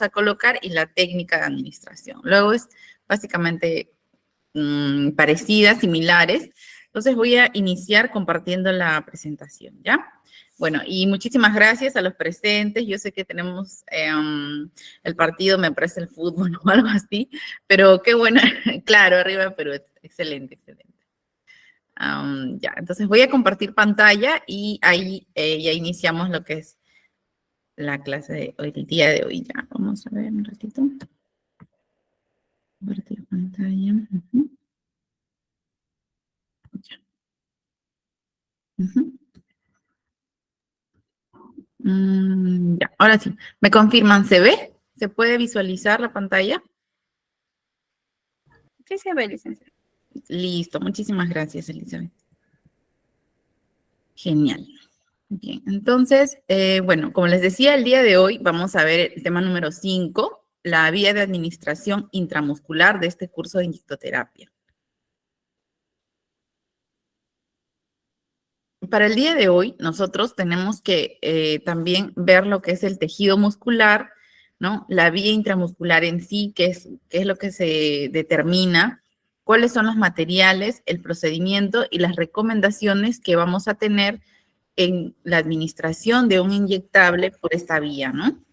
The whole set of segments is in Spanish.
a colocar y la técnica de administración. Luego es básicamente parecidas, similares. Entonces voy a iniciar compartiendo la presentación, ¿ya? Bueno, y muchísimas gracias a los presentes. Yo sé que tenemos el partido, me parece el fútbol o algo así, pero qué bueno, claro, arriba, pero excelente, excelente. Ya, entonces voy a compartir pantalla y ahí ya iniciamos lo que es la clase de hoy, el día de hoy. Ya, vamos a ver un ratito. Compartir pantalla. Ya. Ya, ahora sí. ¿Me confirman? ¿Se ve? ¿Se puede visualizar la pantalla? Sí se ve, licenciada. Listo, muchísimas gracias, Elizabeth. Genial. Bien, entonces, bueno, como les decía, el día de hoy vamos a ver el tema número 5, la vía de administración intramuscular de este curso de inyectoterapia. Para el día de hoy, nosotros tenemos que también ver lo que es el tejido muscular, ¿no? La vía intramuscular en sí, qué es lo que se determina, cuáles son los materiales, el procedimiento y las recomendaciones que vamos a tener en la administración de un inyectable por esta vía, ¿no?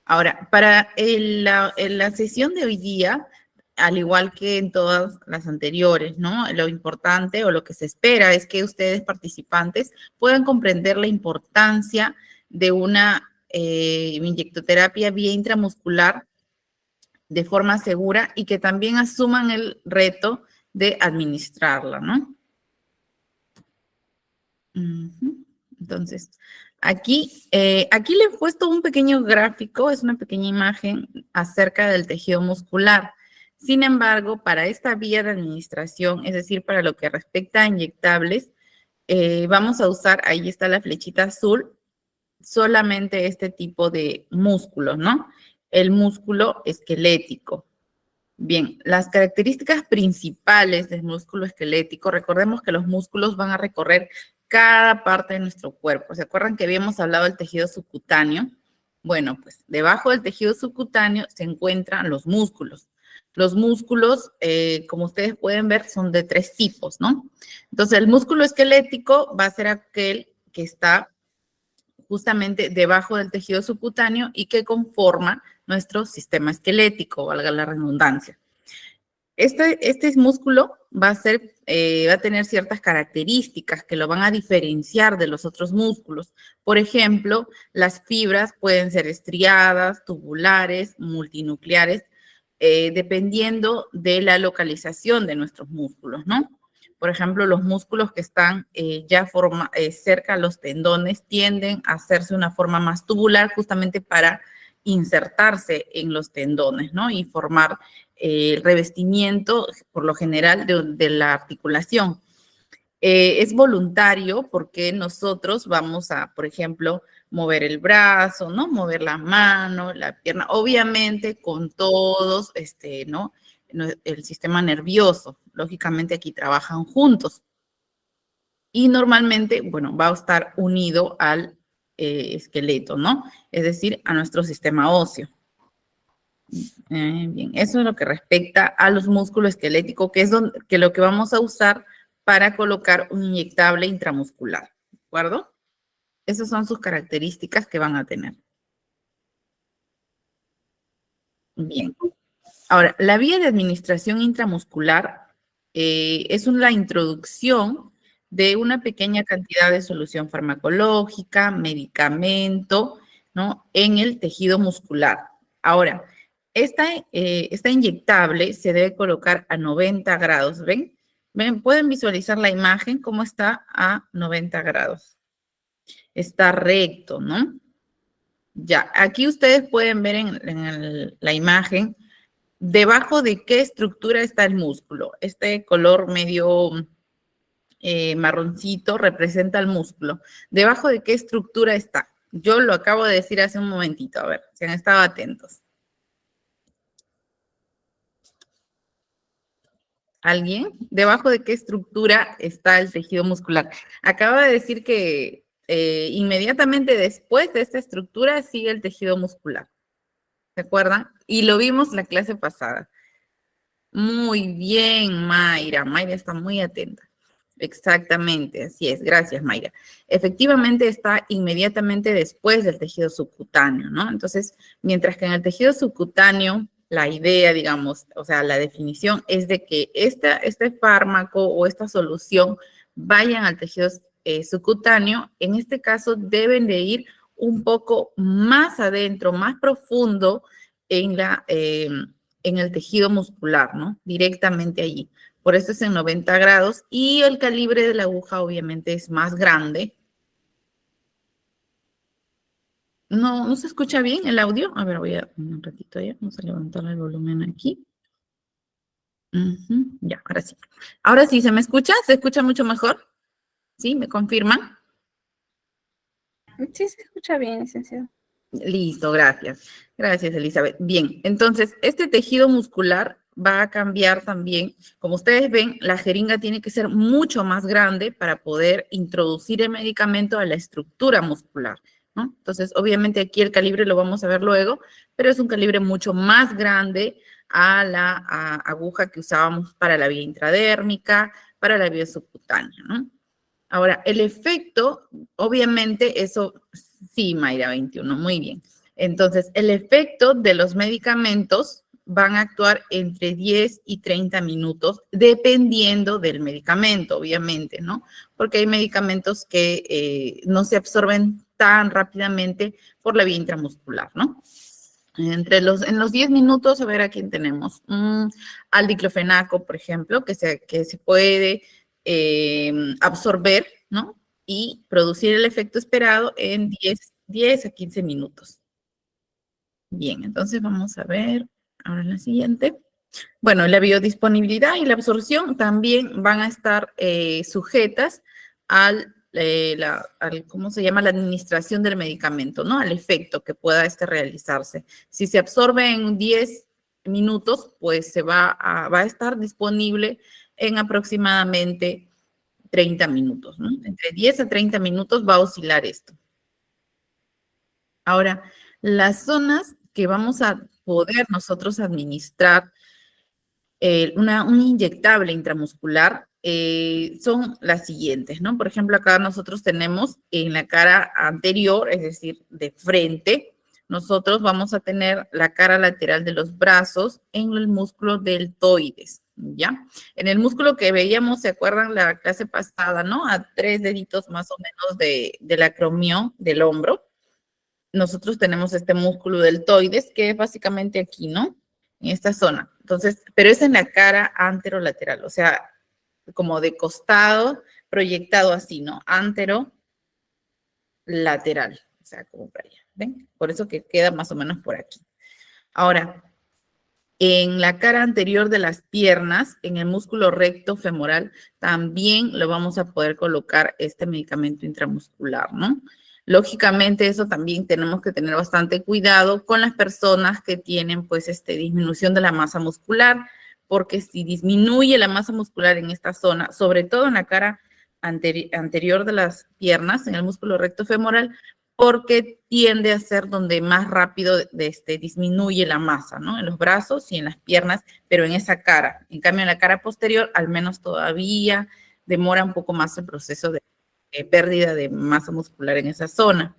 Ahora, para la sesión de hoy día, al igual que en todas las anteriores, ¿no? Lo importante o lo que se espera es que ustedes participantes puedan comprender la importancia de una inyectoterapia vía intramuscular de forma segura y que también asuman el reto de administrarla, ¿no? Entonces, aquí le he puesto un pequeño gráfico, es una pequeña imagen acerca del tejido muscular. Sin embargo, para esta vía de administración, es decir, para lo que respecta a inyectables, vamos a usar, ahí está la flechita azul, solamente este tipo de músculos, ¿no? El músculo esquelético. Bien, las características principales del músculo esquelético, recordemos que los músculos van a recorrer cada parte de nuestro cuerpo. ¿Se acuerdan que habíamos hablado del tejido subcutáneo? Bueno, pues debajo del tejido subcutáneo se encuentran los músculos. Los músculos, como ustedes pueden ver, son de 3 tipos, ¿no? Entonces, el músculo esquelético va a ser aquel que está justamente debajo del tejido subcutáneo y que conforma nuestro sistema esquelético, valga la redundancia. Este músculo va a tener ciertas características que lo van a diferenciar de los otros músculos. Por ejemplo, las fibras pueden ser estriadas, tubulares, multinucleares, dependiendo de la localización de nuestros músculos, ¿no? Por ejemplo, los músculos que están cerca a los tendones tienden a hacerse una forma más tubular justamente para insertarse en los tendones, ¿no? Y formar el revestimiento, por lo general, de la articulación. Es voluntario porque nosotros vamos a, por ejemplo, mover el brazo, ¿no? Mover la mano, la pierna, obviamente con todos, ¿no? El sistema nervioso, lógicamente aquí trabajan juntos. Y normalmente, bueno, va a estar unido al esqueleto, ¿no? Es decir, a nuestro sistema óseo. Bien, eso es lo que respecta a los músculos esqueléticos, que es lo que vamos a usar para colocar un inyectable intramuscular, ¿de acuerdo? Esas son sus características que van a tener. Bien. Ahora, la vía de administración intramuscular es la introducción de una pequeña cantidad de solución farmacológica, medicamento, ¿no? En el tejido muscular. Ahora, esta inyectable se debe colocar a 90 grados, ¿ven? ¿Ven? Pueden visualizar la imagen, cómo está a 90 grados. Está recto, ¿no? Ya, aquí ustedes pueden ver en la imagen debajo de qué estructura está el músculo. Este color medio marroncito representa el músculo. ¿Debajo de qué estructura está? Yo lo acabo de decir hace un momentito, a ver, si han estado atentos. ¿Alguien? ¿Debajo de qué estructura está el tejido muscular? Acaba de decir que inmediatamente después de esta estructura sigue el tejido muscular. ¿Se acuerdan? Y lo vimos la clase pasada. Muy bien, Mayra. Mayra está muy atenta. Exactamente, así es. Gracias, Mayra. Efectivamente está inmediatamente después del tejido subcutáneo, ¿no? Entonces, mientras que en el tejido subcutáneo, la idea, digamos, o sea, la definición es de que este fármaco o esta solución vayan al tejido subcutáneo, en este caso deben de ir un poco más adentro, más profundo en en el tejido muscular, ¿no? Directamente allí. Por eso es en 90 grados y el calibre de la aguja obviamente es más grande. No, ¿no se escucha bien el audio? A ver, voy a un ratito ya, vamos a levantar el volumen aquí. Ya, ahora sí. Ahora sí, ¿se me escucha? ¿Se escucha mucho mejor? ¿Sí? ¿Me confirman? Sí, se escucha bien, licenciado. Listo, gracias. Gracias, Elizabeth. Bien, entonces, este tejido muscular va a cambiar también. Como ustedes ven, la jeringa tiene que ser mucho más grande para poder introducir el medicamento a la estructura muscular, ¿no? Entonces, obviamente aquí el calibre lo vamos a ver luego, pero es un calibre mucho más grande a la aguja que usábamos para la vía intradérmica, para la vía subcutánea, ¿no? Ahora, el efecto, obviamente, eso, sí, Mayra 21, muy bien. Entonces, el efecto de los medicamentos van a actuar entre 10 y 30 minutos, dependiendo del medicamento, obviamente, ¿no? Porque hay medicamentos que no se absorben tan rápidamente por la vía intramuscular, ¿no? En los 10 minutos, a ver a quién tenemos. Al diclofenaco, por ejemplo, que se puede absorber, ¿no? Y producir el efecto esperado en 10 a 15 minutos. Bien, entonces vamos a ver ahora la siguiente. Bueno, la biodisponibilidad y la absorción también van a estar sujetas ¿cómo se llama? La administración del medicamento, ¿no? Al efecto que pueda realizarse. Si se absorbe en 10 minutos, pues va a estar disponible en aproximadamente 30 minutos, ¿no? Entre 10 a 30 minutos va a oscilar esto. Ahora, las zonas que vamos a poder nosotros administrar un inyectable intramuscular son las siguientes, ¿no? Por ejemplo, acá nosotros tenemos en la cara anterior, es decir, de frente, nosotros vamos a tener la cara lateral de los brazos en el músculo deltoides, ¿ya? En el músculo que veíamos, ¿se acuerdan la clase pasada, no? A 3 deditos más o menos del acromión del hombro. Nosotros tenemos este músculo deltoides, que es básicamente aquí, ¿no? En esta zona. Entonces, pero es en la cara anterolateral, o sea, como de costado, proyectado así, ¿no? Anterolateral, o sea, como para allá, ¿ven? Por eso que queda más o menos por aquí. Ahora, en la cara anterior de las piernas, en el músculo recto femoral, también lo vamos a poder colocar este medicamento intramuscular, ¿no? Lógicamente, eso también tenemos que tener bastante cuidado con las personas que tienen, pues, disminución de la masa muscular, porque si disminuye la masa muscular en esta zona, sobre todo en la cara anterior de las piernas, en el músculo recto femoral, porque tiende a ser donde más rápido disminuye la masa, ¿no? En los brazos y en las piernas, pero en esa cara. En cambio, en la cara posterior, al menos todavía demora un poco más el proceso de pérdida de masa muscular en esa zona.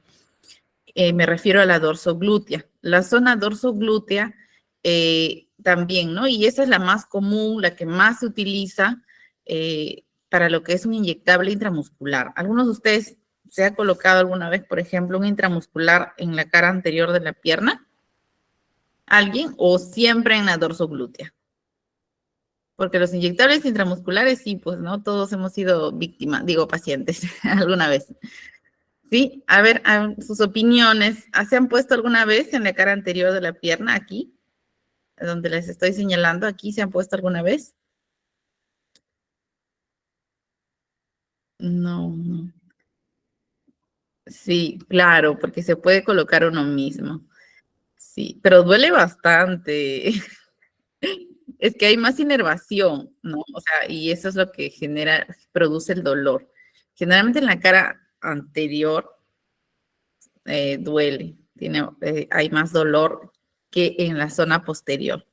Me refiero a la dorsoglútea. La zona dorsoglútea también, ¿no? Y esa es la más común, la que más se utiliza para lo que es un inyectable intramuscular. ¿Algunos de ustedes se ha colocado alguna vez, por ejemplo, un intramuscular en la cara anterior de la pierna? ¿Alguien? ¿O siempre en la dorsoglútea? Porque los inyectables intramusculares, sí, pues, ¿no? Todos hemos sido víctimas, digo, pacientes, alguna vez. Sí, a ver, sus opiniones. ¿Se han puesto alguna vez en la cara anterior de la pierna, aquí? Donde les estoy señalando, ¿aquí se han puesto alguna vez? No, no. Sí, claro, porque se puede colocar uno mismo. Sí, pero duele bastante. Es que hay más inervación, ¿no? O sea, y eso es lo que produce el dolor. Generalmente en la cara anterior duele, hay más dolor que en la zona posterior.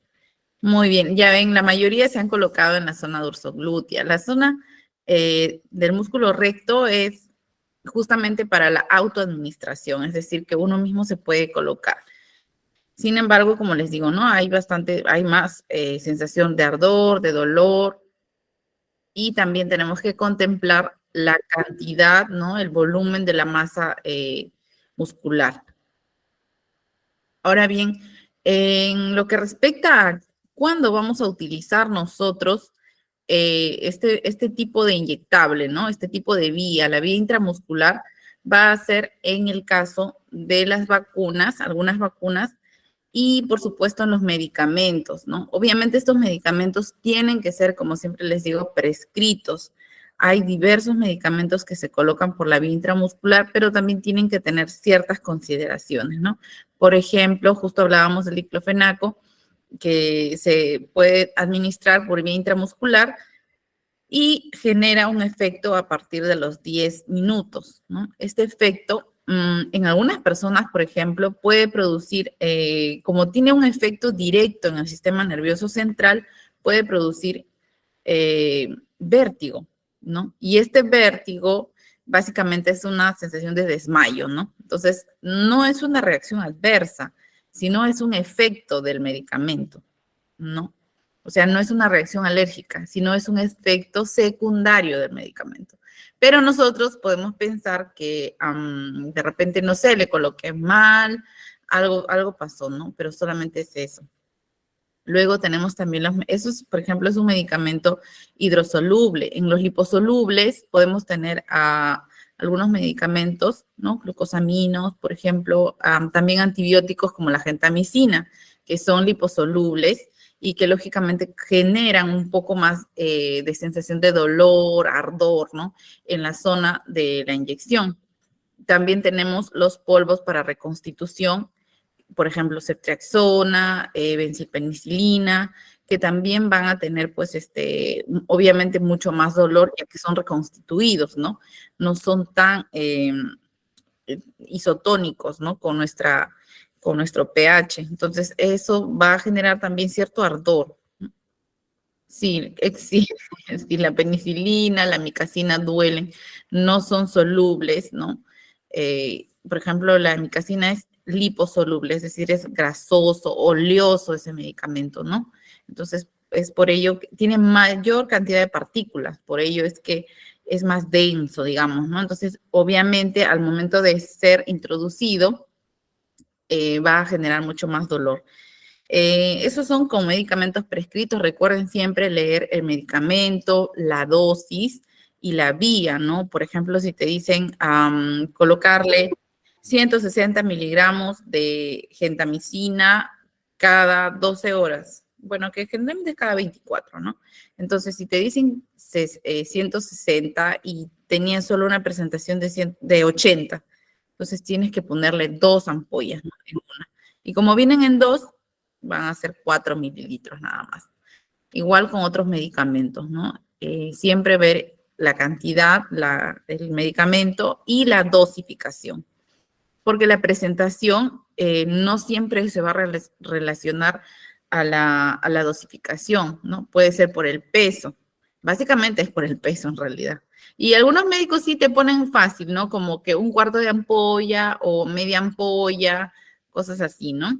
Muy bien, ya ven, la mayoría se han colocado en la zona dorsoglútea. La zona del músculo recto es justamente para la autoadministración, es decir, que uno mismo se puede colocar. Sin embargo, como les digo, ¿no? Hay más sensación de ardor, de dolor, y también tenemos que contemplar la cantidad, ¿no? El volumen de la masa muscular. Ahora bien, en lo que respecta a cuándo vamos a utilizar nosotros este tipo de inyectable, ¿no? Este tipo de vía, la vía intramuscular, va a ser en el caso de las vacunas, algunas vacunas, y por supuesto en los medicamentos, ¿no? Obviamente estos medicamentos tienen que ser, como siempre les digo, prescritos. Hay diversos medicamentos que se colocan por la vía intramuscular, pero también tienen que tener ciertas consideraciones, ¿no? Por ejemplo, justo hablábamos del diclofenaco, que se puede administrar por vía intramuscular y genera un efecto a partir de los 10 minutos, ¿no? Este efecto, en algunas personas, por ejemplo, puede producir, como tiene un efecto directo en el sistema nervioso central, puede producir vértigo, ¿no? Y este vértigo básicamente es una sensación de desmayo, ¿no? Entonces, no es una reacción adversa, sino es un efecto del medicamento, ¿no? O sea, no es una reacción alérgica, sino es un efecto secundario del medicamento. Pero nosotros podemos pensar que de repente, no sé, le coloqué mal, algo pasó, ¿no? Pero solamente es eso. Luego tenemos también por ejemplo, es un medicamento hidrosoluble. En los liposolubles podemos tener algunos medicamentos, ¿no? Glucosaminos, por ejemplo, también antibióticos como la gentamicina, que son liposolubles y que lógicamente generan un poco más de sensación de dolor, ardor, ¿no? En la zona de la inyección. También tenemos los polvos para reconstitución, por ejemplo, ceftriaxona, benzilpenicilina, que también van a tener, pues, obviamente mucho más dolor, ya que son reconstituidos, ¿no? No son tan isotónicos, ¿no? Con nuestro pH. Entonces, eso va a generar también cierto ardor. Sí, sí, sí, la penicilina, la micacina duelen, no son solubles, ¿no? Por ejemplo, la micacina es liposoluble, es decir, es grasoso, oleoso ese medicamento, ¿no? Entonces, es por ello que tiene mayor cantidad de partículas, por ello es que es más denso, digamos, ¿no? Entonces, obviamente, al momento de ser introducido, va a generar mucho más dolor. Esos son con medicamentos prescritos. Recuerden siempre leer el medicamento, la dosis y la vía, ¿no? Por ejemplo, si te dicen colocarle 160 miligramos de gentamicina cada 12 horas. Bueno, que generalmente es cada 24, ¿no? Entonces, si te dicen 160 y tenían solo una presentación de 80, entonces tienes que ponerle 2 ampollas, ¿no? En una. Y como vienen en 2, van a ser 4 mililitros nada más. Igual con otros medicamentos, ¿no? Siempre ver la cantidad del medicamento y la dosificación, porque la presentación no siempre se va a relacionar a la dosificación, ¿no? Puede ser por el peso. Básicamente es por el peso en realidad. Y algunos médicos sí te ponen fácil, ¿no? Como que un cuarto de ampolla o media ampolla, cosas así, ¿no? A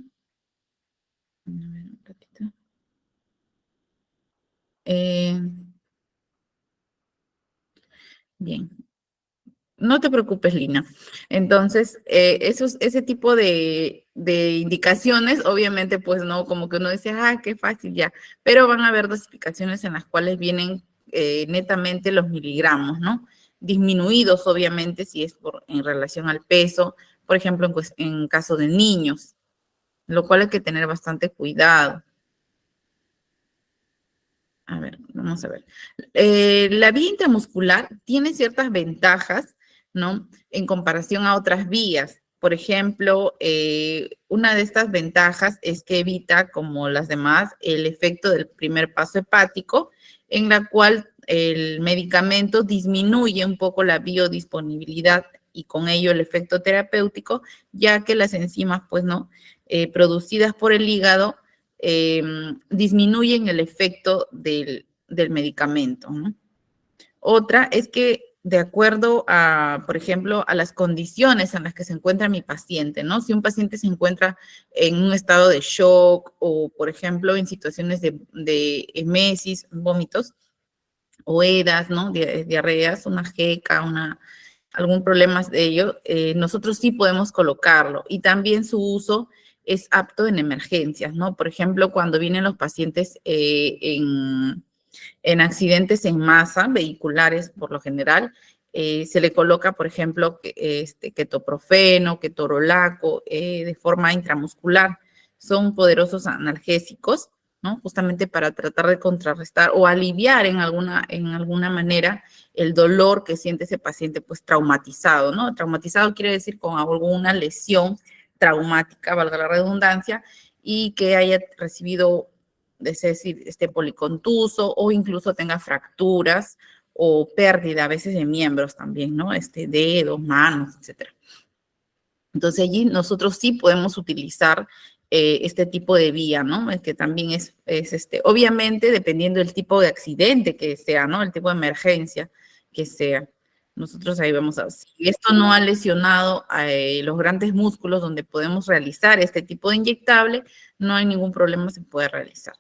ver, un ratito. Eh, bien, no te preocupes, Lina. Entonces, ese tipo de indicaciones, obviamente, pues no, como que uno dice, ah, qué fácil ya, pero van a haber dosificaciones en las cuales vienen netamente los miligramos, ¿no? Disminuidos, obviamente, si es en relación al peso, por ejemplo, en caso de niños, lo cual hay que tener bastante cuidado. A ver, vamos a ver. La vía intramuscular tiene ciertas ventajas, ¿no? En comparación a otras vías. Por ejemplo, una de estas ventajas es que evita, como las demás, el efecto del primer paso hepático, en la cual el medicamento disminuye un poco la biodisponibilidad y con ello el efecto terapéutico, ya que las enzimas, pues, ¿no? Producidas por el hígado disminuyen el efecto del medicamento, ¿no? Otra es que de acuerdo a, por ejemplo, a las condiciones en las que se encuentra mi paciente, ¿no? Si un paciente se encuentra en un estado de shock o, por ejemplo, en situaciones de emesis, vómitos o EDAs, ¿no? Diarreas, una jeca, algún problema de ello, nosotros sí podemos colocarlo. Y también su uso es apto en emergencias, ¿no? Por ejemplo, cuando vienen los pacientes en accidentes en masa, vehiculares por lo general, se le coloca, por ejemplo, ketoprofeno, ketorolaco, de forma intramuscular. Son poderosos analgésicos, ¿no? Justamente para tratar de contrarrestar o aliviar en alguna manera el dolor que siente ese paciente, pues traumatizado, ¿no? Traumatizado quiere decir con alguna lesión traumática, valga la redundancia, y que haya recibido, es decir, policontuso o incluso tenga fracturas o pérdida a veces de miembros también, ¿no? Dedos, manos, etcétera. Entonces allí nosotros sí podemos utilizar este tipo de vía, ¿no? Que también es obviamente dependiendo del tipo de accidente que sea, ¿no? El tipo de emergencia que sea. Nosotros ahí vamos a ver. Si esto no ha lesionado los grandes músculos donde podemos realizar este tipo de inyectable, no hay ningún problema, se puede realizar.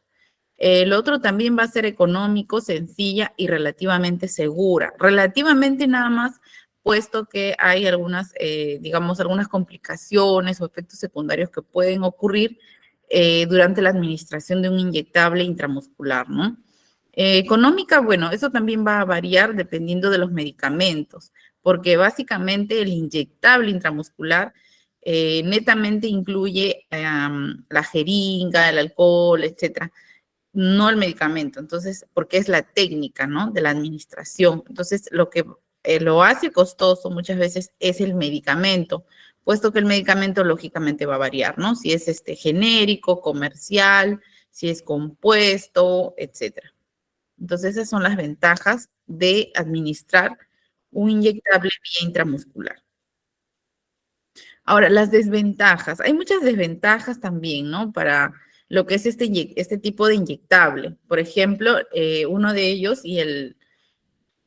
El otro también va a ser económico, sencilla y relativamente segura. Relativamente nada más, puesto que hay algunas, digamos, algunas complicaciones o efectos secundarios que pueden ocurrir durante la administración de un inyectable intramuscular, ¿no? Económica, bueno, eso también va a variar dependiendo de los medicamentos, porque básicamente el inyectable intramuscular netamente incluye la jeringa, el alcohol, etcétera, no el medicamento. Entonces, porque es la técnica, ¿no? De la administración. Entonces, lo que lo hace costoso muchas veces es el medicamento, puesto que el medicamento lógicamente va a variar, ¿no? Si es genérico, comercial, si es compuesto, etcétera. Entonces, esas son las ventajas de administrar un inyectable vía intramuscular. Ahora, las desventajas. Hay muchas desventajas también, ¿no? Para lo que es este tipo de inyectable. Por ejemplo, uno de ellos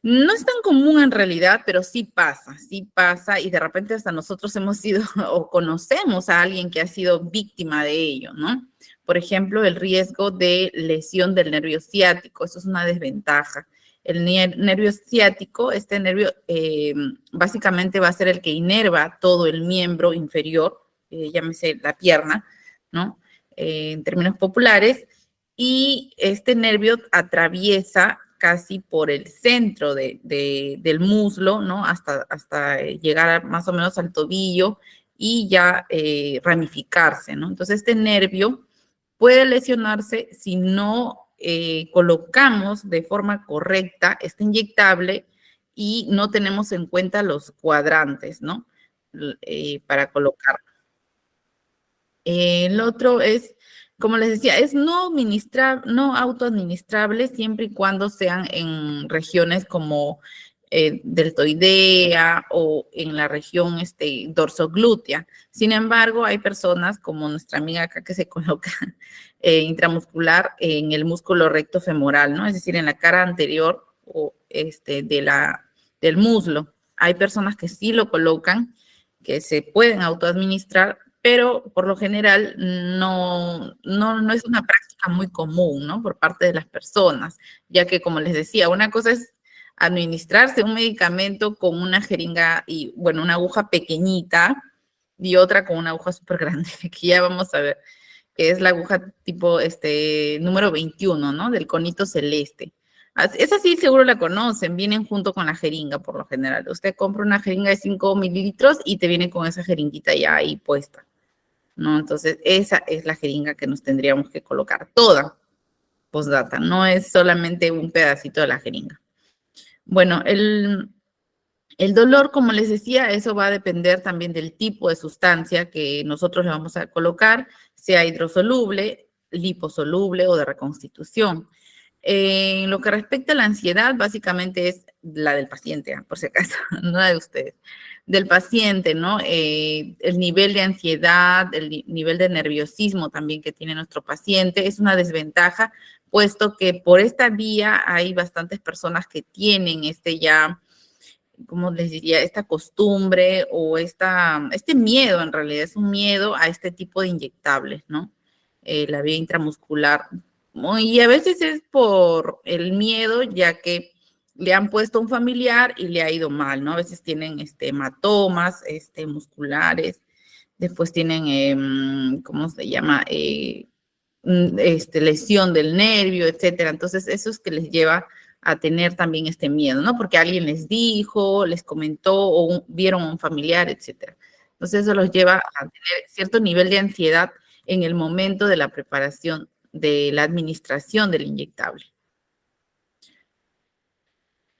no es tan común en realidad, pero sí pasa y de repente hasta nosotros hemos sido o conocemos a alguien que ha sido víctima de ello, ¿no? Por ejemplo, el riesgo de lesión del nervio ciático, eso es una desventaja. El nervio ciático, este nervio básicamente va a ser el que inerva todo el miembro inferior, llámese la pierna, ¿no? En términos populares, y este nervio atraviesa casi por el centro del muslo, ¿no? Hasta llegar más o menos al tobillo y ya ramificarse, ¿no? Entonces, este nervio puede lesionarse si no colocamos de forma correcta este inyectable y no tenemos en cuenta los cuadrantes, ¿no? Para colocar. El otro es, como les decía, es no autoadministrable siempre y cuando sean en regiones como deltoidea o en la región dorsoglútea. Sin embargo, hay personas como nuestra amiga acá que se coloca intramuscular en el músculo recto femoral, ¿no? Es decir, en la cara anterior o del muslo. Hay personas que sí lo colocan, que se pueden autoadministrar, pero por lo general no es una práctica muy común, ¿no? Por parte de las personas, ya que, como les decía, una cosa es administrarse un medicamento con una jeringa y, bueno, una aguja pequeñita y otra con una aguja súper grande, que ya vamos a ver, que es la aguja tipo número 21, ¿no? Del conito celeste. Esa sí seguro la conocen, vienen junto con la jeringa por lo general. Usted compra una jeringa de 5 mililitros y te viene con esa jeringuita ya ahí puesta, ¿no? Entonces, esa es la jeringa que nos tendríamos que colocar toda, postdata, no es solamente un pedacito de la jeringa. Bueno, el dolor, como les decía, eso va a depender también del tipo de sustancia que nosotros le vamos a colocar, sea hidrosoluble, liposoluble o de reconstitución. En lo que respecta a la ansiedad, básicamente es la del paciente, por si acaso, no la de ustedes. Del paciente, ¿no? El nivel de ansiedad, el nivel de nerviosismo también que tiene nuestro paciente es una desventaja, puesto que por esta vía hay bastantes personas que tienen ya, ¿cómo les diría? Esta costumbre o este miedo, en realidad es un miedo a este tipo de inyectables, ¿no? La vía intramuscular. Y a veces es por el miedo, ya que le han puesto a un familiar y le ha ido mal, ¿no? A veces tienen hematomas musculares, después tienen, ¿cómo se llama? Lesión del nervio, etcétera. Entonces, eso es que les lleva a tener también este miedo, ¿no? Porque alguien les dijo, les comentó o vieron a un familiar, etcétera. Entonces, eso los lleva a tener cierto nivel de ansiedad en el momento de la preparación de la administración del inyectable.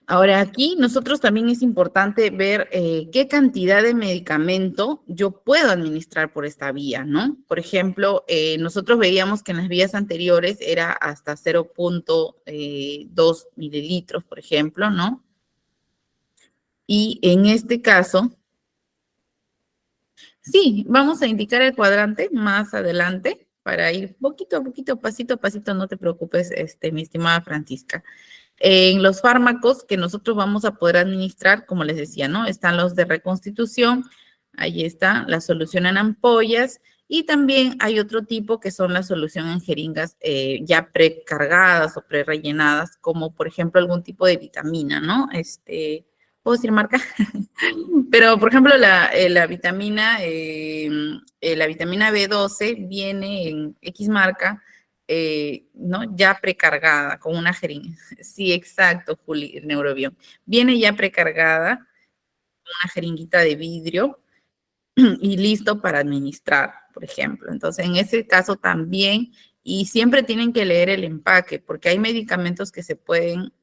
Ahora, aquí nosotros también es importante ver qué cantidad de medicamento yo puedo administrar por esta vía, ¿no? Por ejemplo, nosotros veíamos que en las vías anteriores era hasta 0.2 mililitros, por ejemplo, ¿no? Y en este caso, sí, vamos a indicar el cuadrante más adelante para ir poquito a poquito, pasito a pasito, no te preocupes, mi estimada Francisca. En los fármacos que nosotros vamos a poder administrar, como les decía, ¿no? Están los de reconstitución, ahí está, la solución en ampollas, y también hay otro tipo que son la solución en jeringas ya precargadas o prerellenadas, como por ejemplo algún tipo de vitamina, ¿no? ¿Puedo decir marca? Pero, por ejemplo, la vitamina B12 viene en X marca, ¿no? Ya precargada con una jeringa. Sí, exacto, Juli, Neurobión. Viene ya precargada, una jeringuita de vidrio y listo para administrar, por ejemplo. Entonces, en ese caso también, y siempre tienen que leer el empaque, porque hay medicamentos que se pueden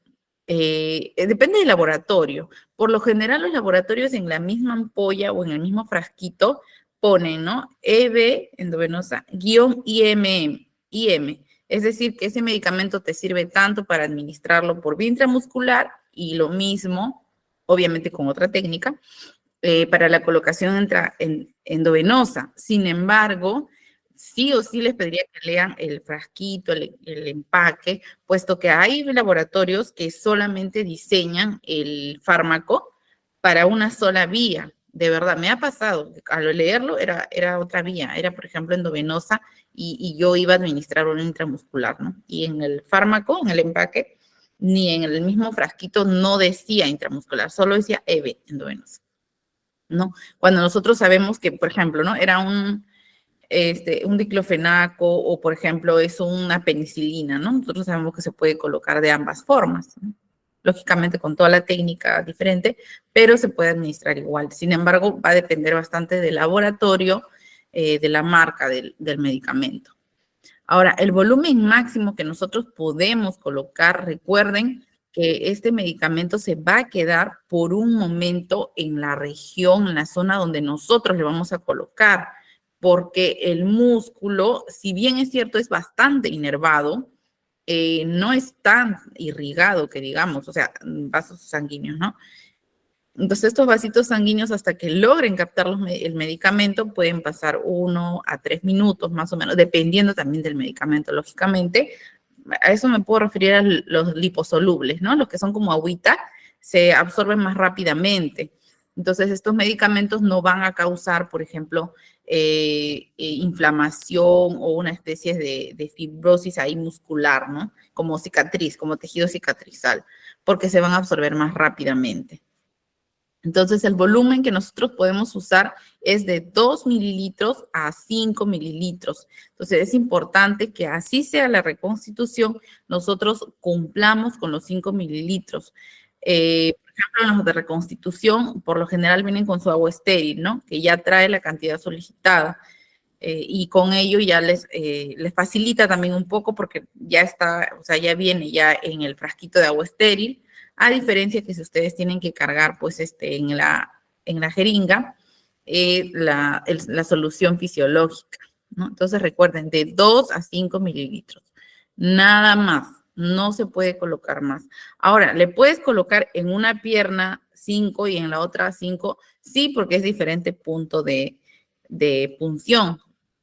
depende del laboratorio. Por lo general, los laboratorios en la misma ampolla o en el mismo frasquito ponen, ¿no? EB endovenosa guión IM. Es decir, que ese medicamento te sirve tanto para administrarlo por vía intramuscular y lo mismo, obviamente con otra técnica, para la colocación endovenosa. Sin embargo, sí o sí les pediría que lean el frasquito, el empaque, puesto que hay laboratorios que solamente diseñan el fármaco para una sola vía. De verdad, me ha pasado, al leerlo era otra vía, era por ejemplo endovenosa y yo iba a administrar un intramuscular, ¿no? Y en el fármaco, en el empaque, ni en el mismo frasquito no decía intramuscular, solo decía EB, endovenosa, ¿no? Cuando nosotros sabemos que, por ejemplo, ¿no? Era un diclofenaco o, por ejemplo, es una penicilina, ¿no? Nosotros sabemos que se puede colocar de ambas formas, ¿no? Lógicamente con toda la técnica diferente, pero se puede administrar igual. Sin embargo, va a depender bastante del laboratorio, de la marca del medicamento. Ahora, el volumen máximo que nosotros podemos colocar, recuerden que este medicamento se va a quedar por un momento en la región, en la zona donde nosotros le vamos a colocar, porque el músculo, si bien es cierto, es bastante inervado, no es tan irrigado que digamos, o sea, vasos sanguíneos, ¿no? Entonces, estos vasitos sanguíneos, hasta que logren captar el medicamento, pueden pasar 1 a 3 minutos más o menos, dependiendo también del medicamento, lógicamente. A eso me puedo referir a los liposolubles, ¿no? Los que son como agüita, se absorben más rápidamente. Entonces, estos medicamentos no van a causar, por ejemplo, inflamación o una especie de fibrosis ahí muscular, ¿no? Como cicatriz, como tejido cicatrizal, porque se van a absorber más rápidamente. Entonces, el volumen que nosotros podemos usar es de 2 mililitros a 5 mililitros. Entonces, es importante que así sea la reconstitución, nosotros cumplamos con los 5 mililitros. Por ejemplo, los de reconstitución, por lo general vienen con su agua estéril, ¿no? Que ya trae la cantidad solicitada. Y con ello ya les facilita también un poco porque ya está, o sea, ya viene ya en el frasquito de agua estéril, a diferencia que si ustedes tienen que cargar pues en la jeringa la solución fisiológica, ¿no? Entonces recuerden, de 2 a 5 mililitros, nada más. no se puede colocar más. Ahora, ¿le puedes colocar en una pierna 5 y en la otra 5? Sí, porque es diferente punto de punción.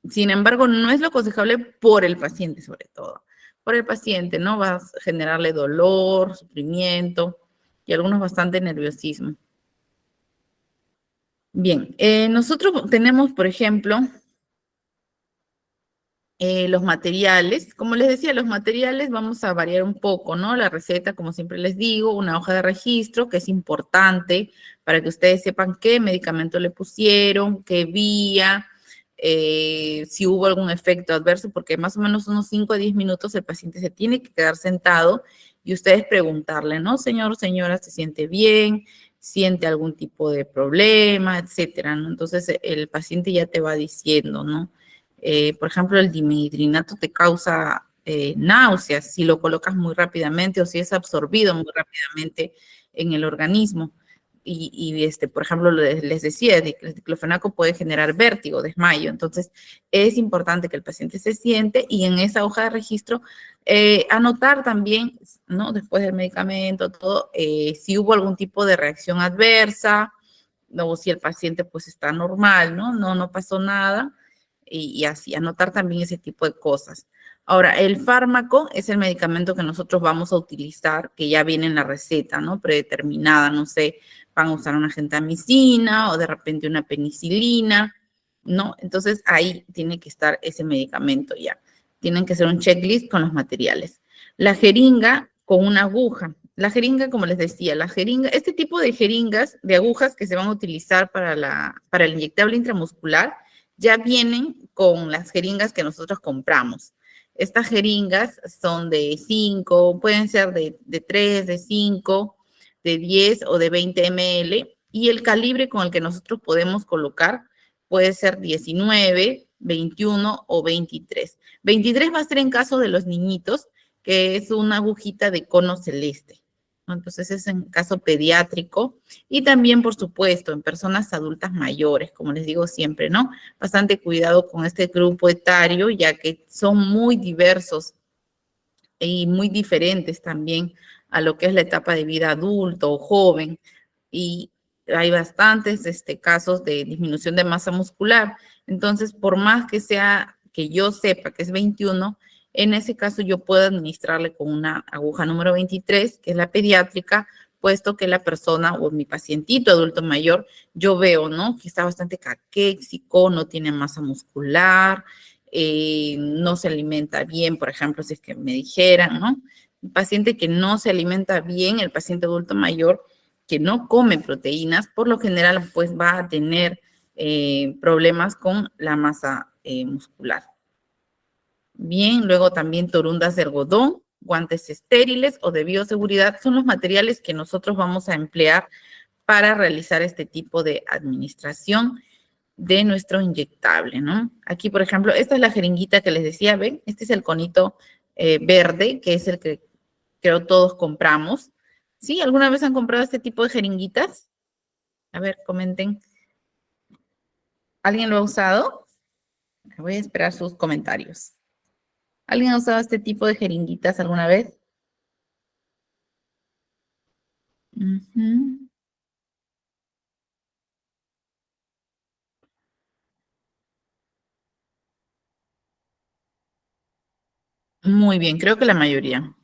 Sin embargo, no es lo aconsejable por el paciente, sobre todo. Por el paciente, ¿no? Va a generarle dolor, sufrimiento y algunos bastante nerviosismo. Bien, nosotros tenemos, por ejemplo, los materiales. Como les decía, los materiales vamos a variar un poco, ¿no? La receta, como siempre les digo, una hoja de registro, que es importante para que ustedes sepan qué medicamento le pusieron, qué vía, si hubo algún efecto adverso, porque más o menos unos 5 a 10 minutos el paciente se tiene que quedar sentado y ustedes preguntarle, ¿no? Señor, señora, ¿se siente bien? ¿Siente algún tipo de problema, etcétera, ¿no? Entonces el paciente ya te va diciendo, ¿no? Por ejemplo, el dimidrinato te causa náuseas si lo colocas muy rápidamente o si es absorbido muy rápidamente en el organismo. Por ejemplo, les decía, el diclofenaco puede generar vértigo, desmayo. Entonces, es importante que el paciente se siente y en esa hoja de registro anotar también, ¿no? Después del medicamento, todo, si hubo algún tipo de reacción adversa, o si el paciente pues está normal, ¿no? No pasó nada y así, anotar también ese tipo de cosas. Ahora, el fármaco es el medicamento que nosotros vamos a utilizar, que ya viene en la receta, ¿no? Predeterminada, no sé, van a usar una gentamicina o de repente una penicilina, ¿no? Entonces ahí tiene que estar ese medicamento ya. Tienen que hacer un checklist con los materiales. La jeringa con una aguja. La jeringa, como les decía, la jeringa, este tipo de jeringas, de agujas que se van a utilizar para el inyectable intramuscular, ya vienen con las jeringas que nosotros compramos. Estas jeringas son de 5, pueden ser de 3, de 5, de 10 o de 20 ml, y el calibre con el que nosotros podemos colocar puede ser 19, 21 o 23. 23 va a ser en caso de los niñitos, que es una agujita de cono celeste. Entonces es en caso pediátrico y también, por supuesto, en personas adultas mayores, como les digo siempre, ¿no? Bastante cuidado con este grupo etario, ya que son muy diversos y muy diferentes también a lo que es la etapa de vida adulto o joven. Y hay bastantes casos de disminución de masa muscular. Entonces, por más que sea, que yo sepa que es 21, en ese caso yo puedo administrarle con una aguja número 23, que es la pediátrica, puesto que la persona o mi pacientito adulto mayor, yo veo, ¿no? Que está bastante caquéxico, no tiene masa muscular, no se alimenta bien, por ejemplo, si es que me dijeran, ¿no? Un paciente que no se alimenta bien, el paciente adulto mayor que no come proteínas, por lo general, pues va a tener problemas con la masa muscular. Bien, luego también torundas de algodón, guantes estériles o de bioseguridad son los materiales que nosotros vamos a emplear para realizar este tipo de administración de nuestro inyectable, ¿no? Aquí, por ejemplo, esta es la jeringuita que les decía, ¿ven? Este es el conito verde, que es el que creo todos compramos. ¿Sí? ¿Alguna vez han comprado este tipo de jeringuitas? A ver, comenten. ¿Alguien lo ha usado? Voy a esperar sus comentarios. ¿Alguien ha usado este tipo de jeringuitas alguna vez? Ujú. Muy bien, creo que la mayoría.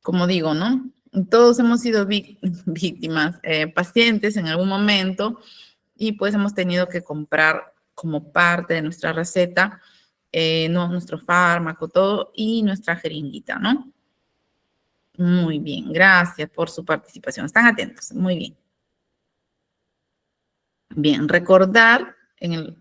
Como digo, ¿no? Todos hemos sido víctimas, pacientes en algún momento y pues hemos tenido que comprar como parte de nuestra receta, no, nuestro fármaco, todo y nuestra jeringuita, ¿no? Muy bien, gracias por su participación. Están atentos, muy bien. Bien, recordar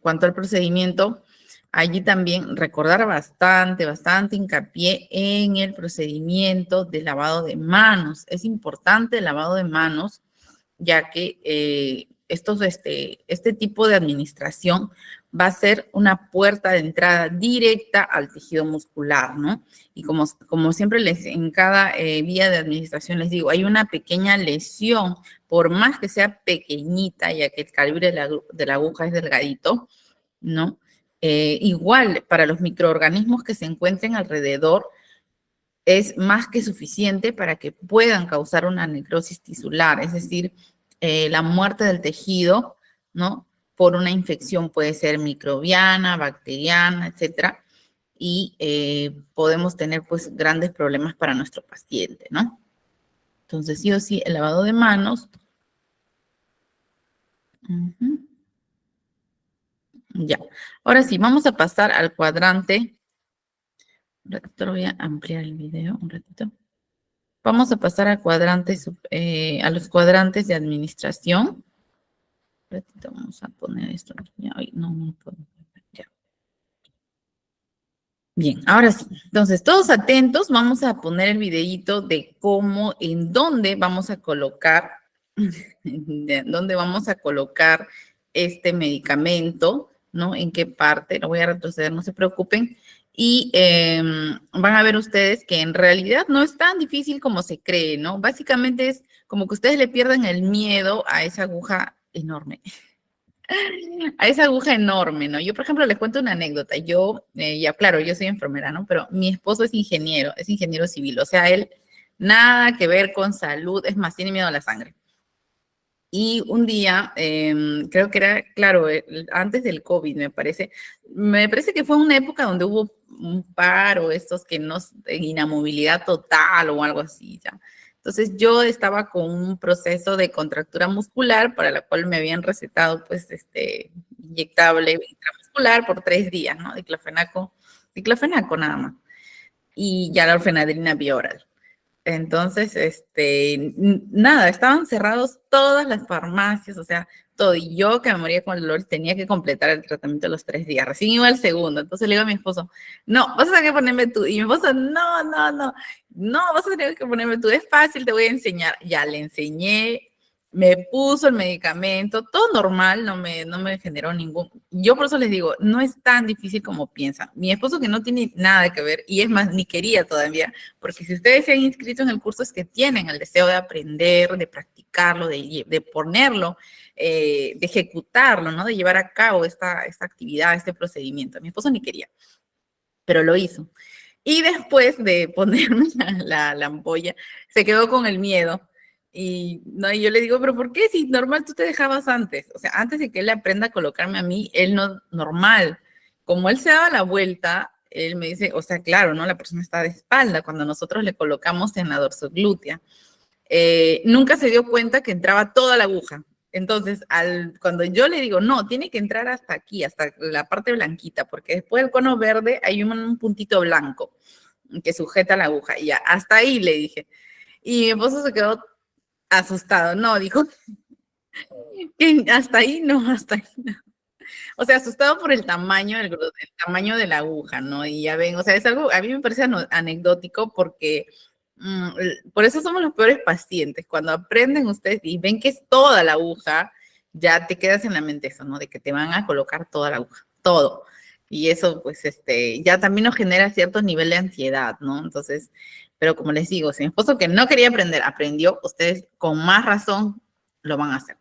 cuanto al procedimiento, allí también recordar bastante hincapié en el procedimiento de lavado de manos. Es importante el lavado de manos, ya que este tipo de administración va a ser una puerta de entrada directa al tejido muscular, ¿no? Y como siempre en cada vía de administración les digo, hay una pequeña lesión, por más que sea pequeñita, ya que el calibre de la aguja es delgadito, ¿no? Igual para los microorganismos que se encuentren alrededor, es más que suficiente para que puedan causar una necrosis tisular, es decir, la muerte del tejido, ¿no? Por una infección puede ser microbiana, bacteriana, etcétera, y podemos tener pues grandes problemas para nuestro paciente, ¿no? Entonces, sí o sí, el lavado de manos. Ya. Ahora sí, vamos a pasar al cuadrante. Un ratito voy a ampliar el video, un ratito. Vamos a pasar al cuadrante, a los cuadrantes de administración. Un ratito, vamos a poner esto aquí. Ay, no puedo. Ya. Bien, ahora sí. Entonces, todos atentos, vamos a poner el videíto de cómo, en dónde vamos a colocar, este medicamento, ¿no? En qué parte, lo voy a retroceder, no se preocupen. Y van a ver ustedes que en realidad no es tan difícil como se cree, ¿no? Básicamente es como que ustedes le pierdan el miedo a esa aguja enorme. A esa aguja enorme, ¿no? Yo, por ejemplo, les cuento una anécdota. Yo, ya claro, yo soy enfermera, ¿no? Pero mi esposo es ingeniero civil. O sea, él nada que ver con salud, es más, tiene miedo a la sangre. Y un día, creo que era, claro, antes del COVID, me parece que fue una época donde hubo un paro, estos que no, inamovilidad total o algo así, ya. Entonces yo estaba con un proceso de contractura muscular para la cual me habían recetado, pues, inyectable intramuscular por 3 días, ¿no? Diclofenaco nada más. Y ya la orfenadrina vía oral. Entonces, nada, estaban cerrados todas las farmacias, o sea, todo. Y yo que me moría con el dolor tenía que completar el tratamiento los 3 días. Recién iba el segundo. Entonces le digo a mi esposo, no, vas a tener que ponerme tú. Y mi esposo, no, vas a tener que ponerme tú. Es fácil, te voy a enseñar. Ya le enseñé, me puso el medicamento, todo normal, no me generó ningún. Yo por eso les digo, no es tan difícil como piensan. Mi esposo que no tiene nada que ver, y es más, ni quería todavía, porque si ustedes se han inscrito en el curso es que tienen el deseo de aprender, de practicarlo, de ponerlo, de ejecutarlo, ¿no? De llevar a cabo esta actividad, este procedimiento. Mi esposo ni quería, pero lo hizo. Y después de ponerme la ampolla, se quedó con el miedo. Y, no, y yo le digo, pero ¿por qué? Si normal tú te dejabas antes. O sea, antes de que él aprenda a colocarme a mí, él no, normal. Como él se daba la vuelta, él me dice, o sea, claro, ¿no? La persona está de espalda cuando nosotros le colocamos en la dorsoglútea. Nunca se dio cuenta que entraba toda la aguja. Entonces, cuando yo le digo, no, tiene que entrar hasta aquí, hasta la parte blanquita, porque después del cono verde hay un puntito blanco que sujeta la aguja. Y ya, hasta ahí le dije. Y mi esposo se quedó asustado. No, dijo, hasta ahí no, hasta ahí no. O sea, asustado por el tamaño, el tamaño de la aguja, ¿no? Y ya ven, o sea, es algo, a mí me parece anecdótico porque por eso somos los peores pacientes. Cuando aprenden ustedes y ven que es toda la aguja, ya te quedas en la mente eso, ¿no? De que te van a colocar toda la aguja, todo. Y eso, pues, ya también nos genera cierto nivel de ansiedad, ¿no? Entonces, pero como les digo, si mi esposo que no quería aprender, aprendió, ustedes con más razón lo van a hacer.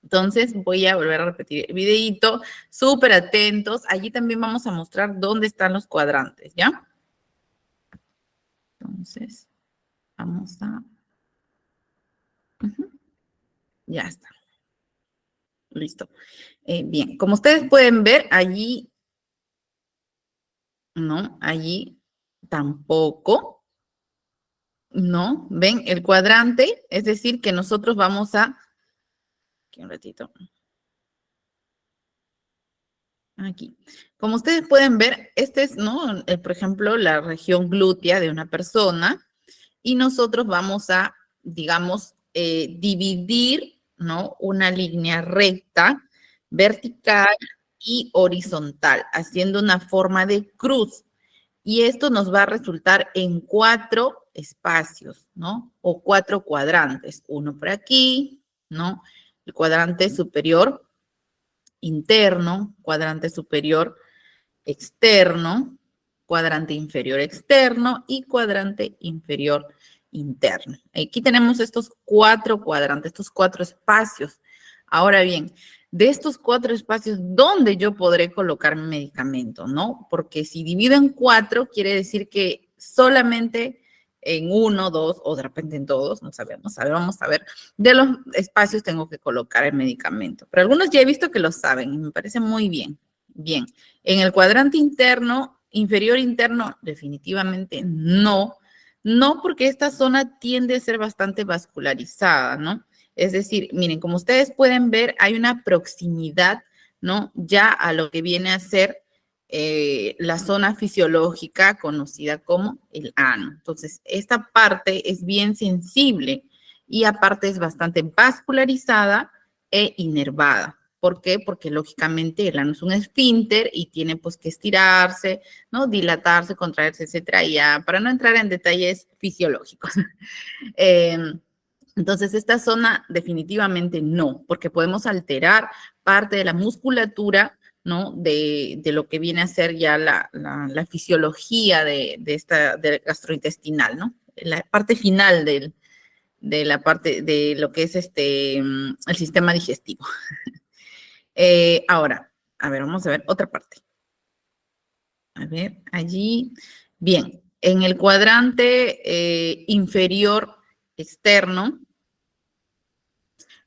Entonces voy a volver a repetir el videíto, súper atentos. Allí también vamos a mostrar dónde están los cuadrantes, ¿ya? Entonces, vamos a... Ya está. Listo. Bien, como ustedes pueden ver, allí, ¿no? Allí tampoco, ¿no? ¿Ven? El cuadrante, es decir, que nosotros vamos a... Aquí un ratito. Aquí. Como ustedes pueden ver, este es, ¿no? Por ejemplo, la región glútea de una persona y nosotros vamos a, digamos, dividir, ¿no? Una línea recta, vertical y horizontal, haciendo una forma de cruz. Y esto nos va a resultar en 4 espacios, ¿no? O 4 cuadrantes. Uno por aquí, ¿no? El cuadrante superior interno, cuadrante superior externo, cuadrante inferior externo y cuadrante inferior interno. Aquí tenemos estos 4 cuadrantes, estos 4 espacios. Ahora bien, de estos 4 espacios, ¿dónde yo podré colocar mi medicamento? ¿No? Porque si divido en 4, quiere decir que solamente en uno, dos o de repente en todos, no sabemos. A ver, vamos a ver, de los espacios tengo que colocar el medicamento. Pero algunos ya he visto que lo saben y me parece muy bien. Bien, en el cuadrante interno, inferior interno, definitivamente no. No, porque esta zona tiende a ser bastante vascularizada, ¿no? Es decir, miren, como ustedes pueden ver, hay una proximidad, ¿no? Ya a lo que viene a ser la zona fisiológica conocida como el ano. Entonces, esta parte es bien sensible y aparte es bastante vascularizada e inervada. ¿Por qué? Porque lógicamente el ano es un esfínter y tiene pues que estirarse, ¿no? Dilatarse, contraerse, etcétera, y ya, para no entrar en detalles fisiológicos. eh, entonces, esta zona definitivamente no, porque podemos alterar parte de la musculatura, ¿no? De lo que viene a ser ya la fisiología del gastrointestinal, ¿no? La parte final de la parte de lo que es el sistema digestivo. Ahora, a ver, vamos a ver otra parte. A ver, allí. Bien, en el cuadrante inferior externo,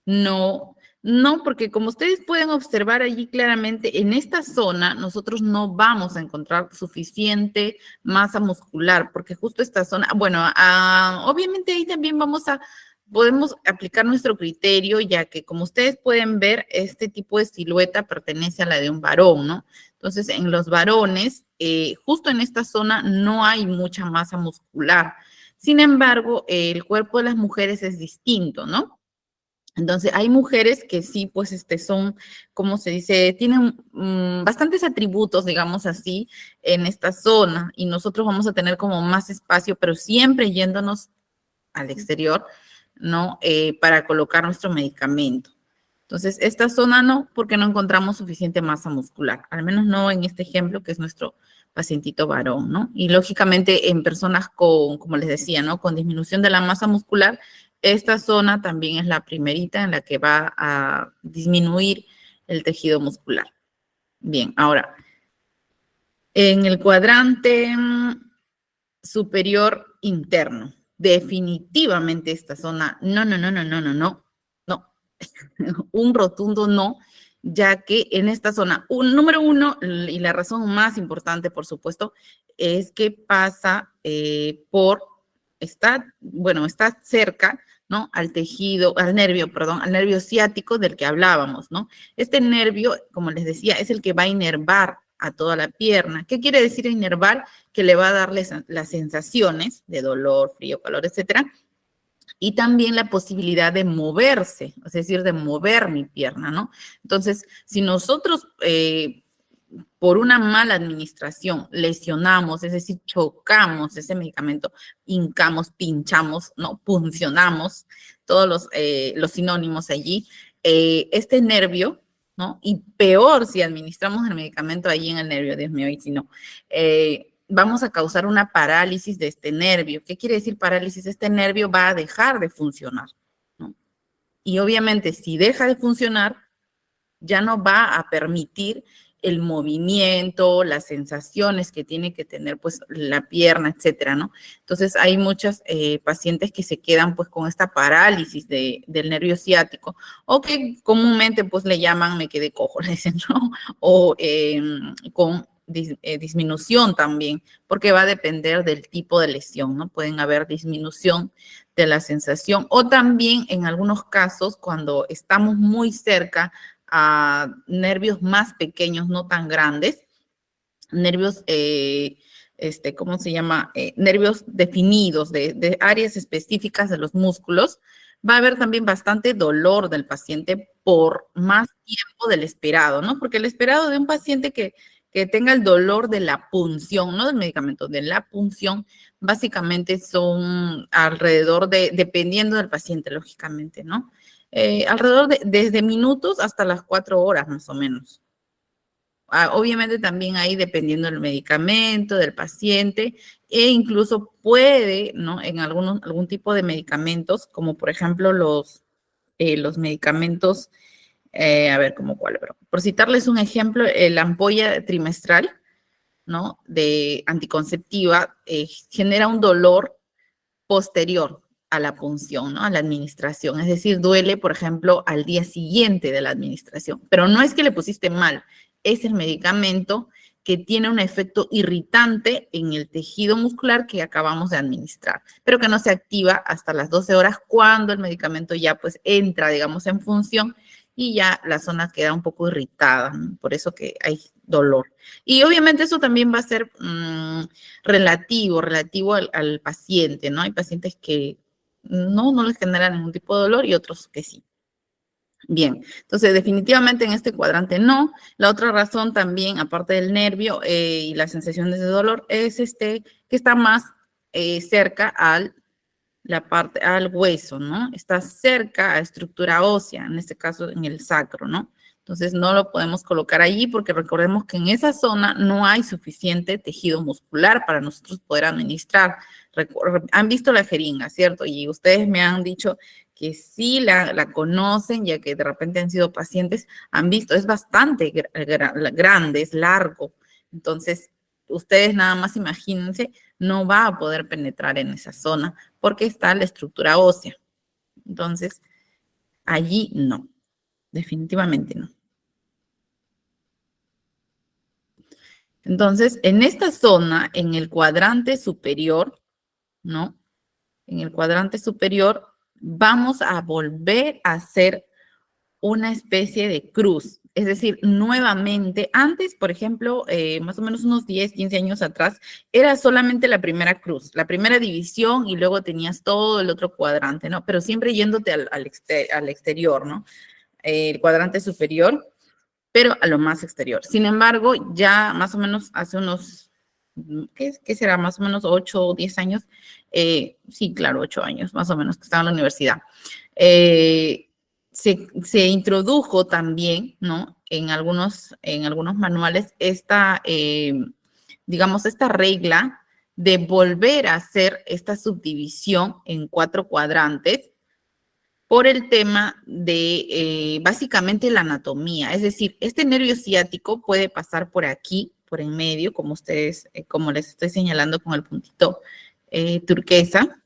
no, porque como ustedes pueden observar allí claramente, en esta zona nosotros no vamos a encontrar suficiente masa muscular, porque justo esta zona, bueno, obviamente ahí también podemos aplicar nuestro criterio, ya que como ustedes pueden ver, este tipo de silueta pertenece a la de un varón, ¿no? Entonces, en los varones, justo en esta zona no hay mucha masa muscular. Sin embargo, el cuerpo de las mujeres es distinto, ¿no? Entonces, hay mujeres que sí, pues, son, ¿cómo se dice? Tienen bastantes atributos, digamos así, en esta zona y nosotros vamos a tener como más espacio, pero siempre yéndonos al exterior, ¿no? Para colocar nuestro medicamento. Entonces, esta zona no, porque no encontramos suficiente masa muscular, al menos no en este ejemplo que es nuestro pacientito varón, ¿no? Y lógicamente en personas con, como les decía, ¿no? Con disminución de la masa muscular, esta zona también es la primerita en la que va a disminuir el tejido muscular. Bien, ahora, en el cuadrante superior interno, definitivamente esta zona, no, un rotundo no, ya que en esta zona, número uno, y la razón más importante, por supuesto, es que pasa está cerca, ¿no? Al tejido, al nervio ciático del que hablábamos, ¿no? Este nervio, como les decía, es el que va a inervar a toda la pierna. ¿Qué quiere decir inervar? Que le va a darles las sensaciones de dolor, frío, calor, etcétera, y también la posibilidad de moverse, es decir, de mover mi pierna, ¿no? Entonces, si nosotros por una mala administración lesionamos, es decir, chocamos ese medicamento, hincamos, pinchamos, ¿no? Puncionamos, todos los sinónimos allí, este nervio, ¿no? Y peor si administramos el medicamento allí en el nervio, Dios mío, y si no, vamos a causar una parálisis de este nervio. ¿Qué quiere decir parálisis? Este nervio va a dejar de funcionar, ¿no? Y obviamente, si deja de funcionar, ya no va a permitir el movimiento, las sensaciones que tiene que tener pues la pierna, etcétera, ¿no? Entonces hay muchas pacientes que se quedan pues con esta parálisis del nervio ciático o que comúnmente pues le llaman me quedé cojo, le dicen, ¿no? O con disminución también, porque va a depender del tipo de lesión, ¿no? Pueden haber disminución de la sensación o también en algunos casos cuando estamos muy cerca a nervios más pequeños, no tan grandes, nervios, ¿cómo se llama? Nervios definidos de áreas específicas de los músculos, va a haber también bastante dolor del paciente por más tiempo del esperado, ¿no? Porque el esperado de un paciente que tenga el dolor de la punción, no del medicamento, de la punción, básicamente son alrededor dependiendo del paciente, lógicamente, ¿no? Alrededor desde minutos hasta las 4 horas más o menos. Obviamente también ahí dependiendo del medicamento, del paciente, e incluso puede, ¿no? En algún tipo de medicamentos, como por ejemplo los medicamentos, a ver, ¿cómo cuál? Pero por citarles un ejemplo, la ampolla trimestral, ¿no? De anticonceptiva, genera un dolor posterior a la punción, ¿no? A la administración. Es decir, duele, por ejemplo, al día siguiente de la administración. Pero no es que le pusiste mal, es el medicamento que tiene un efecto irritante en el tejido muscular que acabamos de administrar, pero que no se activa hasta las 12 horas cuando el medicamento ya pues entra, digamos, en función y ya la zona queda un poco irritada, ¿no? Por eso que hay dolor. Y obviamente eso también va a ser relativo al paciente, ¿no? Hay pacientes que no les generan ningún tipo de dolor y otros que sí. Bien, entonces definitivamente en este cuadrante no. La otra razón también, aparte del nervio y la sensación de ese dolor, es que está más cerca al hueso, ¿no? Está cerca a estructura ósea, en este caso en el sacro, ¿no? Entonces no lo podemos colocar allí porque recordemos que en esa zona no hay suficiente tejido muscular para nosotros poder administrar. Han visto la jeringa, ¿cierto? Y ustedes me han dicho que sí la conocen, ya que de repente han sido pacientes, han visto, es bastante grande, es largo. Entonces, ustedes nada más imagínense, no va a poder penetrar en esa zona porque está la estructura ósea. Entonces, allí no, definitivamente no. Entonces, en esta zona, en el cuadrante superior, ¿no? En el cuadrante superior, vamos a volver a hacer una especie de cruz. Es decir, nuevamente, antes, por ejemplo, más o menos unos 10, 15 años atrás, era solamente la primera cruz, la primera división y luego tenías todo el otro cuadrante, ¿no? Pero siempre yéndote al exterior, ¿no? El cuadrante superior, pero a lo más exterior. Sin embargo, ya más o menos hace unos, ¿qué será? Más o menos 8 o 10 años, sí, claro, 8 años más o menos, que estaba en la universidad. Se introdujo también, ¿no? En algunos manuales digamos, esta regla de volver a hacer esta subdivisión en 4 cuadrantes por el tema de básicamente la anatomía. Es decir, este nervio ciático puede pasar por aquí, por en medio, como ustedes, como les estoy señalando con el puntito turquesa,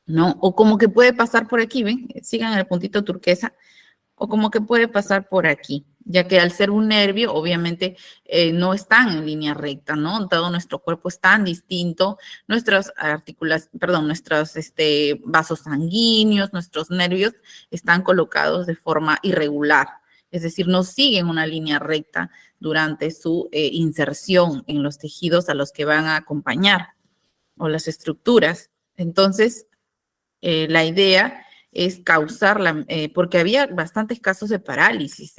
¿no? O como que puede pasar por aquí, ¿ven? Sigan el puntito turquesa, o como que puede pasar por aquí, ya que al ser un nervio, obviamente no están en línea recta, ¿no? Todo nuestro cuerpo es tan distinto, nuestros vasos sanguíneos, nuestros nervios están colocados de forma irregular, es decir, no siguen una línea recta durante su inserción en los tejidos a los que van a acompañar o las estructuras. Entonces, la idea es causar porque había bastantes casos de parálisis,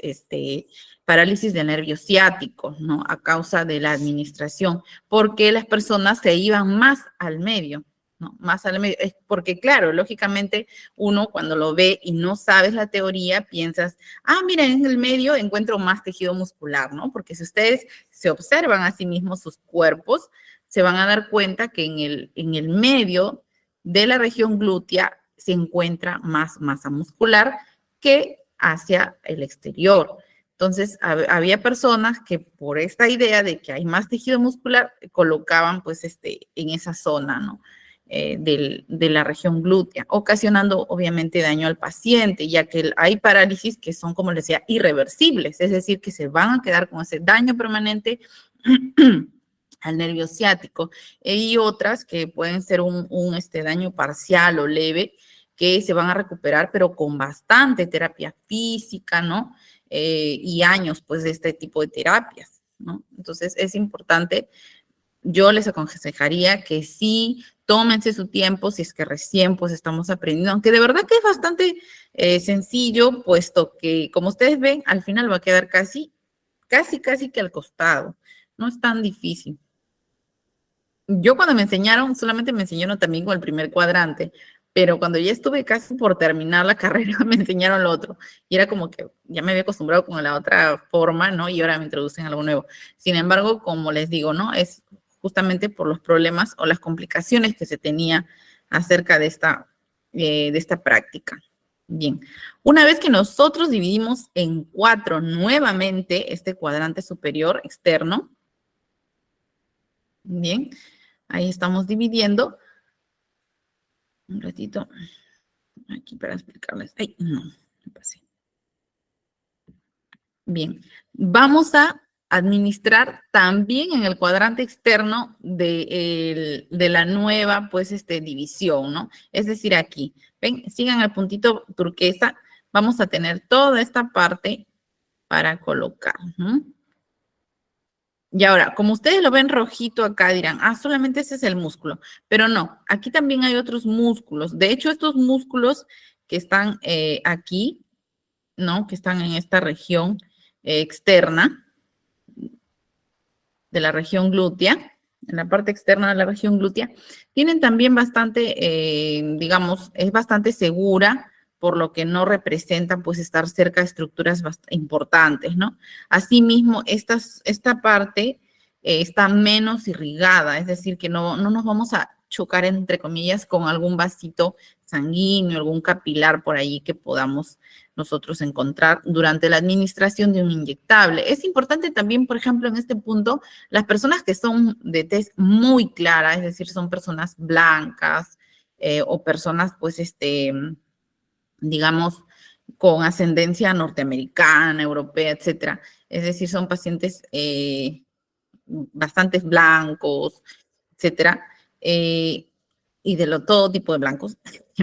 parálisis de nervio ciático, ¿no? A causa de la administración, porque las personas se iban más al medio, ¿no? Más al medio, es porque claro, lógicamente uno cuando lo ve y no sabes la teoría, piensas, mira, en el medio encuentro más tejido muscular, ¿no? Porque si ustedes se observan a sí mismos sus cuerpos, se van a dar cuenta que en el medio de la región glútea se encuentra más masa muscular que hacia el exterior. Entonces, había personas que por esta idea de que hay más tejido muscular, colocaban pues en esa zona, ¿no? De la región glútea, ocasionando obviamente daño al paciente, ya que hay parálisis que son, como les decía, irreversibles, es decir, que se van a quedar con ese daño permanente al nervio ciático, y otras que pueden ser un daño parcial o leve, que se van a recuperar, pero con bastante terapia física, ¿no? Y años, pues, de este tipo de terapias, ¿no? Entonces, es importante, yo les aconsejaría que sí, tómense su tiempo, si es que recién, pues, estamos aprendiendo, aunque de verdad que es bastante sencillo, puesto que, como ustedes ven, al final va a quedar casi que al costado, no es tan difícil. Yo cuando me enseñaron, solamente me enseñaron también con el primer cuadrante, pero cuando ya estuve casi por terminar la carrera, me enseñaron lo otro. Y era como que ya me había acostumbrado con la otra forma, ¿no? Y ahora me introducen algo nuevo. Sin embargo, como les digo, ¿no? Es justamente por los problemas o las complicaciones que se tenía acerca de esta práctica. Bien, una vez que nosotros dividimos en 4 nuevamente este cuadrante superior externo, Bien, ahí estamos dividiendo. Un ratito, aquí para explicarles. Ay, no, me pasé. Bien, vamos a administrar también en el cuadrante externo de la nueva, pues, división, ¿no? Es decir, aquí, ven, sigan el puntito turquesa, vamos a tener toda esta parte para colocar. Y ahora, como ustedes lo ven rojito acá, dirán, ah, solamente ese es el músculo. Pero no, aquí también hay otros músculos. De hecho, estos músculos que están aquí, ¿no? Que están en esta región externa de la región glútea, en la parte externa de la región glútea, tienen también bastante, digamos, es bastante segura, por lo que no representan, pues, estar cerca de estructuras importantes, ¿no? Asimismo, esta parte está menos irrigada, es decir, que no nos vamos a chocar, entre comillas, con algún vasito sanguíneo, algún capilar por ahí que podamos nosotros encontrar durante la administración de un inyectable. Es importante también, por ejemplo, en este punto, las personas que son de tez muy clara, es decir, son personas blancas o personas, pues, digamos, con ascendencia norteamericana, europea, etcétera. Es decir, son pacientes bastante blancos, etcétera, y todo tipo de blancos,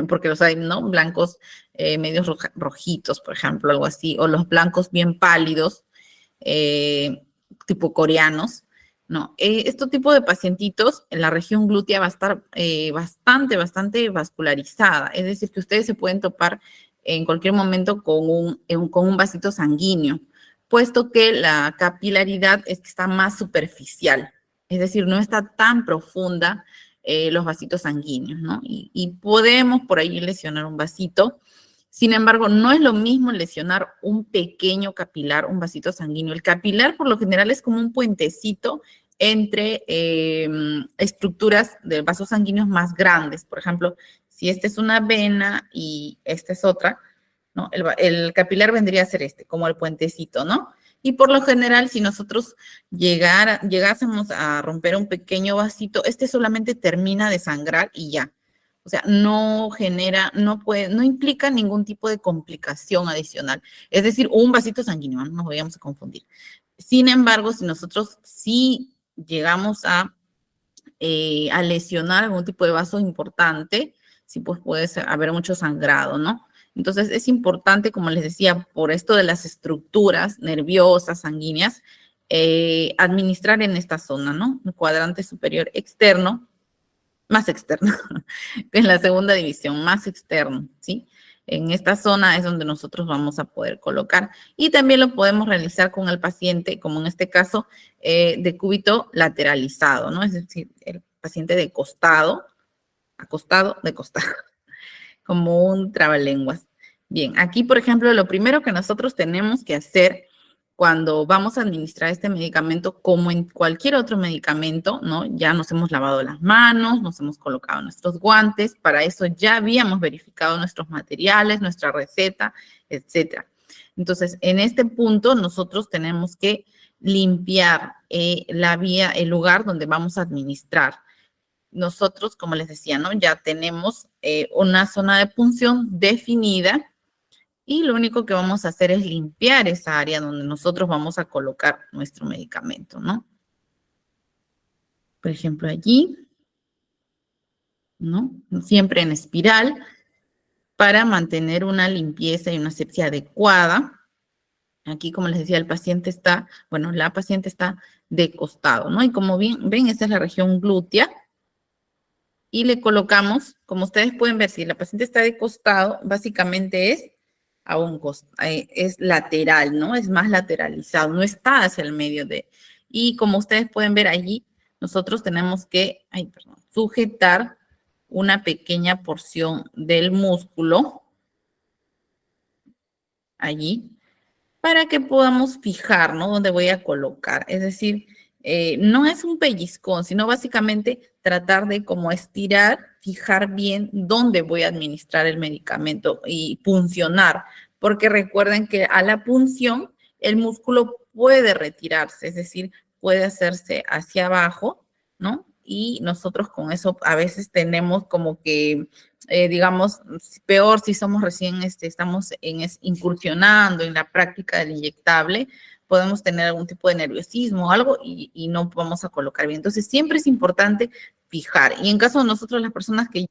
porque los hay, ¿no? Blancos medios rojitos, por ejemplo, algo así, o los blancos bien pálidos, tipo coreanos, ¿no? Este tipo de pacientitos, en la región glútea va a estar bastante vascularizada, es decir, que ustedes se pueden topar en cualquier momento con un vasito sanguíneo, puesto que la capilaridad es que está más superficial, es decir, no está tan profunda los vasitos sanguíneos, ¿no? Y podemos por ahí lesionar un vasito. Sin embargo, no es lo mismo lesionar un pequeño capilar, un vasito sanguíneo. El capilar, por lo general, es como un puentecito entre estructuras de vasos sanguíneos más grandes. Por ejemplo, si esta es una vena y esta es otra, ¿no? El capilar vendría a ser como el puentecito, ¿no? Y por lo general, si nosotros llegásemos a romper un pequeño vasito, solamente termina de sangrar y ya. O sea, no genera, no implica ningún tipo de complicación adicional. Es decir, un vasito sanguíneo, no nos vayamos a confundir. Sin embargo, si nosotros sí llegamos a lesionar algún tipo de vaso importante, sí, pues puede haber mucho sangrado, ¿no? Entonces es importante, como les decía, por esto de las estructuras nerviosas, sanguíneas, administrar en esta zona, ¿no? El cuadrante superior externo, más externo, en la segunda división, más externo, ¿sí? En esta zona es donde nosotros vamos a poder colocar. Y también lo podemos realizar con el paciente, como en este caso, de cúbito lateralizado, ¿no? Es decir, el paciente de costado, acostado, de costado, como un trabalenguas. Bien, aquí, por ejemplo, lo primero que nosotros tenemos que hacer cuando vamos a administrar este medicamento, como en cualquier otro medicamento, ¿no? Ya nos hemos lavado las manos, nos hemos colocado nuestros guantes, para eso ya habíamos verificado nuestros materiales, nuestra receta, etcétera. Entonces, en este punto, nosotros tenemos que limpiar el lugar donde vamos a administrar. Nosotros, como les decía, ¿no? Ya tenemos una zona de punción definida y lo único que vamos a hacer es limpiar esa área donde nosotros vamos a colocar nuestro medicamento, ¿no? Por ejemplo, allí, ¿no? Siempre en espiral para mantener una limpieza y una asepsia adecuada. Aquí, como les decía, el paciente está, bueno, la paciente está de costado, ¿no? Y como bien ven, esta es la región glútea. Y le colocamos, como ustedes pueden ver, si la paciente está de costado, básicamente es es lateral, ¿no? Es más lateralizado, no está hacia el medio de. Y como ustedes pueden ver allí, nosotros tenemos que, sujetar una pequeña porción del músculo allí para que podamos fijar, ¿no? Dónde voy a colocar. Es decir, no es un pellizcón, sino básicamente tratar de como estirar, fijar bien dónde voy a administrar el medicamento y puncionar, porque recuerden que a la punción el músculo puede retirarse, es decir, puede hacerse hacia abajo ¿no? Y nosotros con eso a veces tenemos como que, digamos, peor si somos recién, estamos incursionando en la práctica del inyectable, podemos tener algún tipo de nerviosismo o algo y no vamos a colocar bien. Entonces, siempre es importante fijar. Y en caso de nosotros, las personas que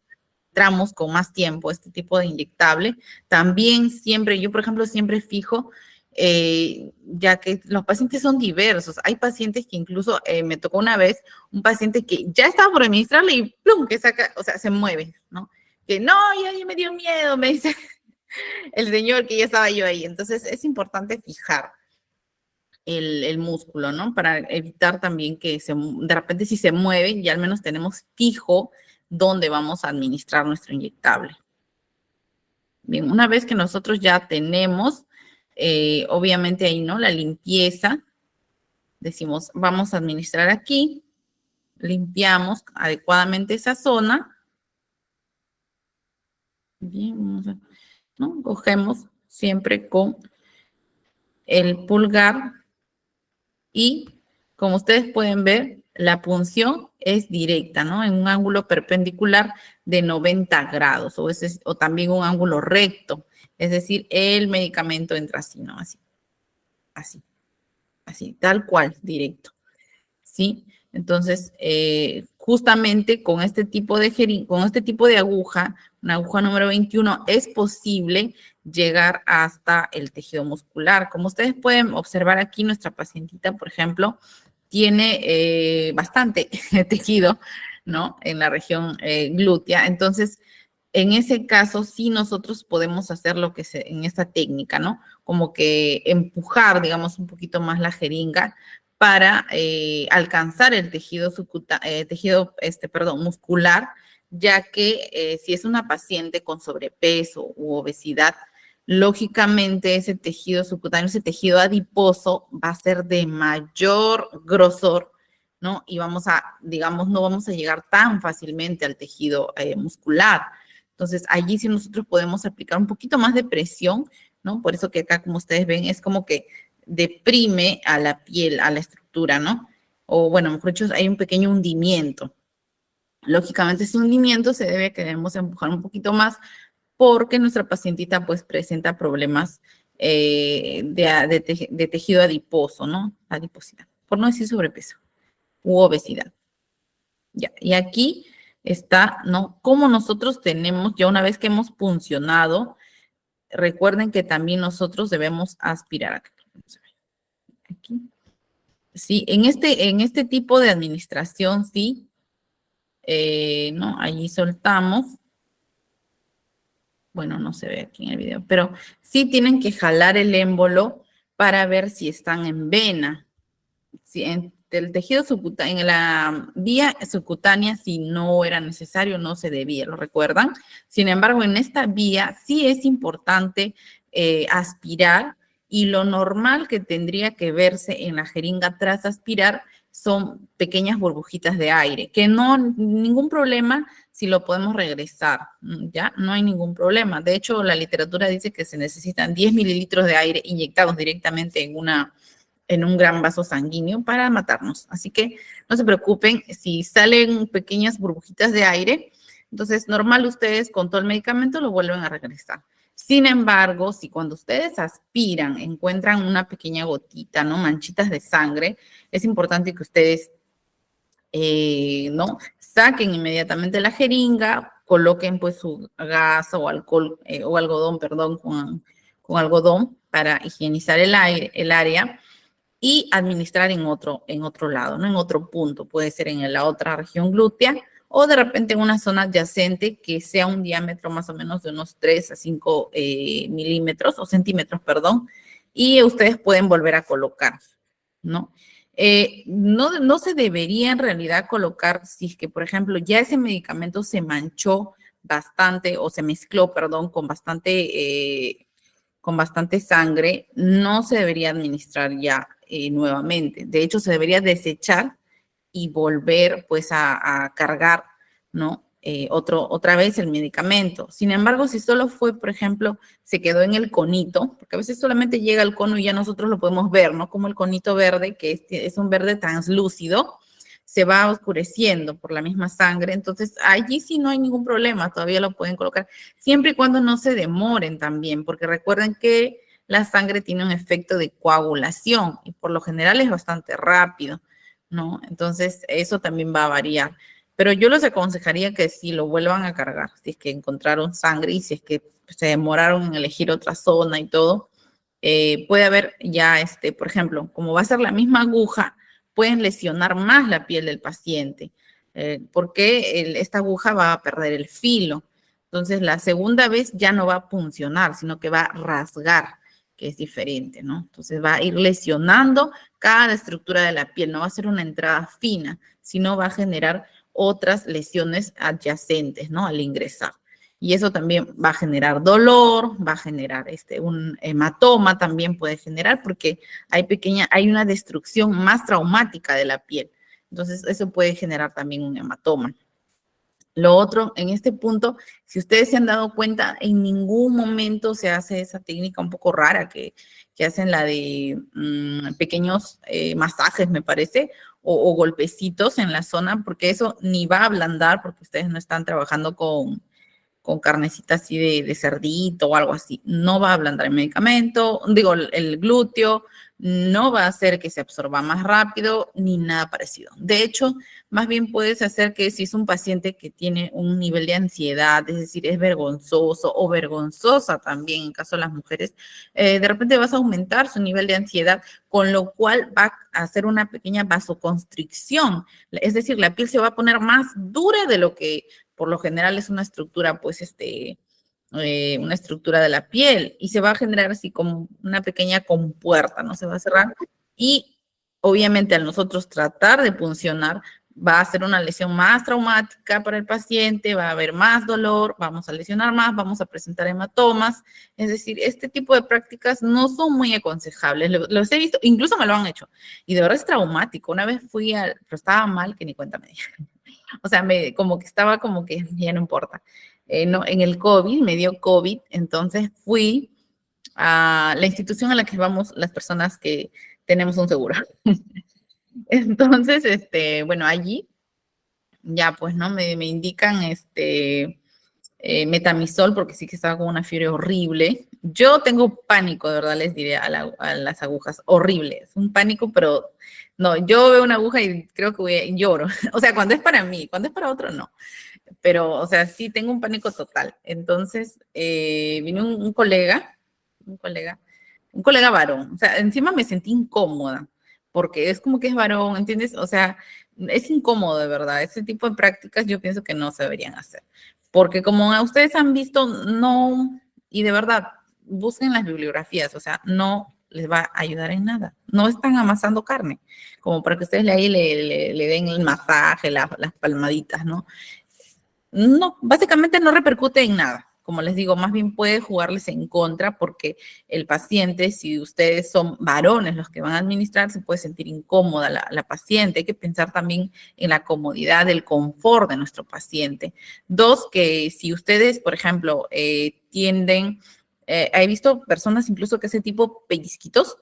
entramos con más tiempo este tipo de inyectable, también siempre, yo por ejemplo siempre fijo, ya que los pacientes son diversos. Hay pacientes que incluso me tocó una vez un paciente que ya estaba por administrarle y plum, que saca, o sea, se mueve, ¿no? Que no, ya me dio miedo, me dice el señor que ya estaba yo ahí. Entonces es importante fijar el músculo, ¿no? Para evitar también que de repente si se mueve, ya al menos tenemos fijo dónde vamos a administrar nuestro inyectable. Bien, una vez que nosotros ya tenemos, obviamente ahí, ¿no? La limpieza, decimos, vamos a administrar aquí, limpiamos adecuadamente esa zona. Bien, vamos a, ¿no? Cogemos siempre con el pulgar y como ustedes pueden ver, la punción es directa, ¿no? En un ángulo perpendicular de 90 grados o también un ángulo recto. Es decir, el medicamento entra así, ¿no? Así, tal cual, directo. ¿Sí? Entonces, justamente con este tipo de aguja, una aguja número 21, es posible llegar hasta el tejido muscular. Como ustedes pueden observar aquí, nuestra pacientita, por ejemplo, tiene bastante tejido, ¿no? En la región glútea. Entonces, en ese caso, sí nosotros podemos hacer lo que en esta técnica, ¿no? Como que empujar, digamos, un poquito más la jeringa para alcanzar el tejido, muscular, ya que si es una paciente con sobrepeso u obesidad, lógicamente ese tejido subcutáneo, ese tejido adiposo va a ser de mayor grosor, ¿no? Y digamos, no vamos a llegar tan fácilmente al tejido muscular. Entonces, allí sí nosotros podemos aplicar un poquito más de presión, ¿no? Por eso que acá, como ustedes ven, es como que deprime a la piel, a la estructura, ¿no? O bueno, mejor dicho, hay un pequeño hundimiento. Lógicamente, ese hundimiento se debe a que debemos empujar un poquito más porque nuestra pacientita pues presenta problemas de tejido adiposo, ¿no? Adiposidad, por no decir sobrepeso u obesidad. Ya, y aquí está, ¿no? Como nosotros tenemos, ya una vez que hemos puncionado, recuerden que también nosotros debemos aspirar. Aquí. Sí, en este tipo de administración, sí, ¿no? Allí soltamos. Bueno, no se ve aquí en el video, pero sí tienen que jalar el émbolo para ver si están en vena. Si en el tejido subcutáneo, en la vía subcutánea, si no era necesario, no se debía, ¿lo recuerdan? Sin embargo, en esta vía sí es importante aspirar y lo normal que tendría que verse en la jeringa tras aspirar son pequeñas burbujitas de aire, que no, ningún problema si lo podemos regresar, ¿ya? No hay ningún problema. De hecho, la literatura dice que se necesitan 10 mililitros de aire inyectados directamente en un gran vaso sanguíneo para matarnos. Así que no se preocupen, si salen pequeñas burbujitas de aire, entonces normal ustedes con todo el medicamento lo vuelven a regresar. Sin embargo, si cuando ustedes aspiran encuentran una pequeña gotita, ¿no? Manchitas de sangre, es importante que ustedes, ¿no? Saquen inmediatamente la jeringa, coloquen pues su gasa o alcohol, o algodón, perdón, con algodón para higienizar el área y administrar en otro lado, ¿no? En otro punto, puede ser en la otra región glútea o de repente en una zona adyacente que sea un diámetro más o menos de unos 3 a 5 milímetros o centímetros, perdón, y ustedes pueden volver a colocar, ¿no? No se debería en realidad colocar si es que, por ejemplo, ya ese medicamento se manchó bastante o se mezcló, perdón, con bastante sangre, no se debería administrar ya nuevamente. De hecho, se debería desechar y volver pues a cargar, ¿no? Otra vez el medicamento. Sin embargo, si solo fue, por ejemplo, se quedó en el conito, porque a veces solamente llega el cono y ya nosotros lo podemos ver, ¿no? Como el conito verde, que es un verde translúcido. se va oscureciendo por la misma sangre. Entonces, allí sí no hay ningún problema, todavía lo pueden colocar, siempre y cuando no se demoren también, porque recuerden que la sangre tiene un efecto de coagulación y por lo general es bastante rápido, ¿no? Entonces, eso también va a variar. Pero yo les aconsejaría que si lo vuelvan a cargar, si es que encontraron sangre y si es que se demoraron en elegir otra zona y todo, puede haber ya, por ejemplo, como va a ser la misma aguja, pueden lesionar más la piel del paciente, porque esta aguja va a perder el filo. Entonces, la segunda vez ya no va a funcionar, sino que va a rasgar, que es diferente, ¿no? Entonces, va a ir lesionando cada estructura de la piel, no va a ser una entrada fina, sino va a generar otras lesiones adyacentes, ¿no? Al ingresar. Y eso también va a generar dolor, va a generar un hematoma también puede generar porque hay una destrucción más traumática de la piel. Entonces, eso puede generar también un hematoma. Lo otro, en este punto, si ustedes se han dado cuenta, en ningún momento se hace esa técnica un poco rara que hacen la de pequeños masajes, me parece, o golpecitos en la zona, porque eso ni va a ablandar, porque ustedes no están trabajando con carnecita así de cerdito o algo así. No va a ablandar el medicamento, digo, el glúteo, no va a hacer que se absorba más rápido ni nada parecido. De hecho, más bien puedes hacer que si es un paciente que tiene un nivel de ansiedad, es decir, es vergonzoso o vergonzosa también en caso de las mujeres, de repente vas a aumentar su nivel de ansiedad, con lo cual va a hacer una pequeña vasoconstricción. Es decir, la piel se va a poner más dura de lo que por lo general es una estructura, pues, una estructura de la piel y se va a generar así como una pequeña compuerta, ¿no? Se va a cerrar y obviamente al nosotros tratar de puncionar va a ser una lesión más traumática para el paciente, va a haber más dolor, vamos a lesionar más, vamos a presentar hematomas, es decir, este tipo de prácticas no son muy aconsejables, los he visto, incluso me lo han hecho y de verdad es traumático, una vez pero estaba mal que ni cuenta me dije. O sea, como que estaba como que ya no importa. No, en el COVID, me dio COVID, entonces fui a la institución a la que vamos las personas que tenemos un seguro. Entonces, bueno, allí ya pues, ¿no? Me indican metamisol porque sí que estaba con una fiebre horrible. Yo tengo pánico, de verdad les diré, a las agujas, horrible, es un pánico, pero no, yo veo una aguja y creo que lloro. O sea, cuando es para mí, cuando es para otro, no. Pero, o sea, sí tengo un pánico total. Entonces, vino un colega varón. O sea, encima me sentí incómoda, porque es como que es varón, ¿entiendes? O sea, es incómodo de verdad. Ese tipo de prácticas yo pienso que no se deberían hacer. Porque como ustedes han visto, no, y de verdad, busquen las bibliografías, o sea, no les va a ayudar en nada. No están amasando carne, como para que ustedes ahí le den el masaje, las palmaditas, ¿no? No, básicamente no repercute en nada. Como les digo, más bien puede jugarles en contra porque el paciente, si ustedes son varones los que van a administrar, se puede sentir incómoda la paciente. Hay que pensar también en la comodidad, el confort de nuestro paciente. Dos, que si ustedes, por ejemplo, he visto personas incluso que ese tipo pellizquitos,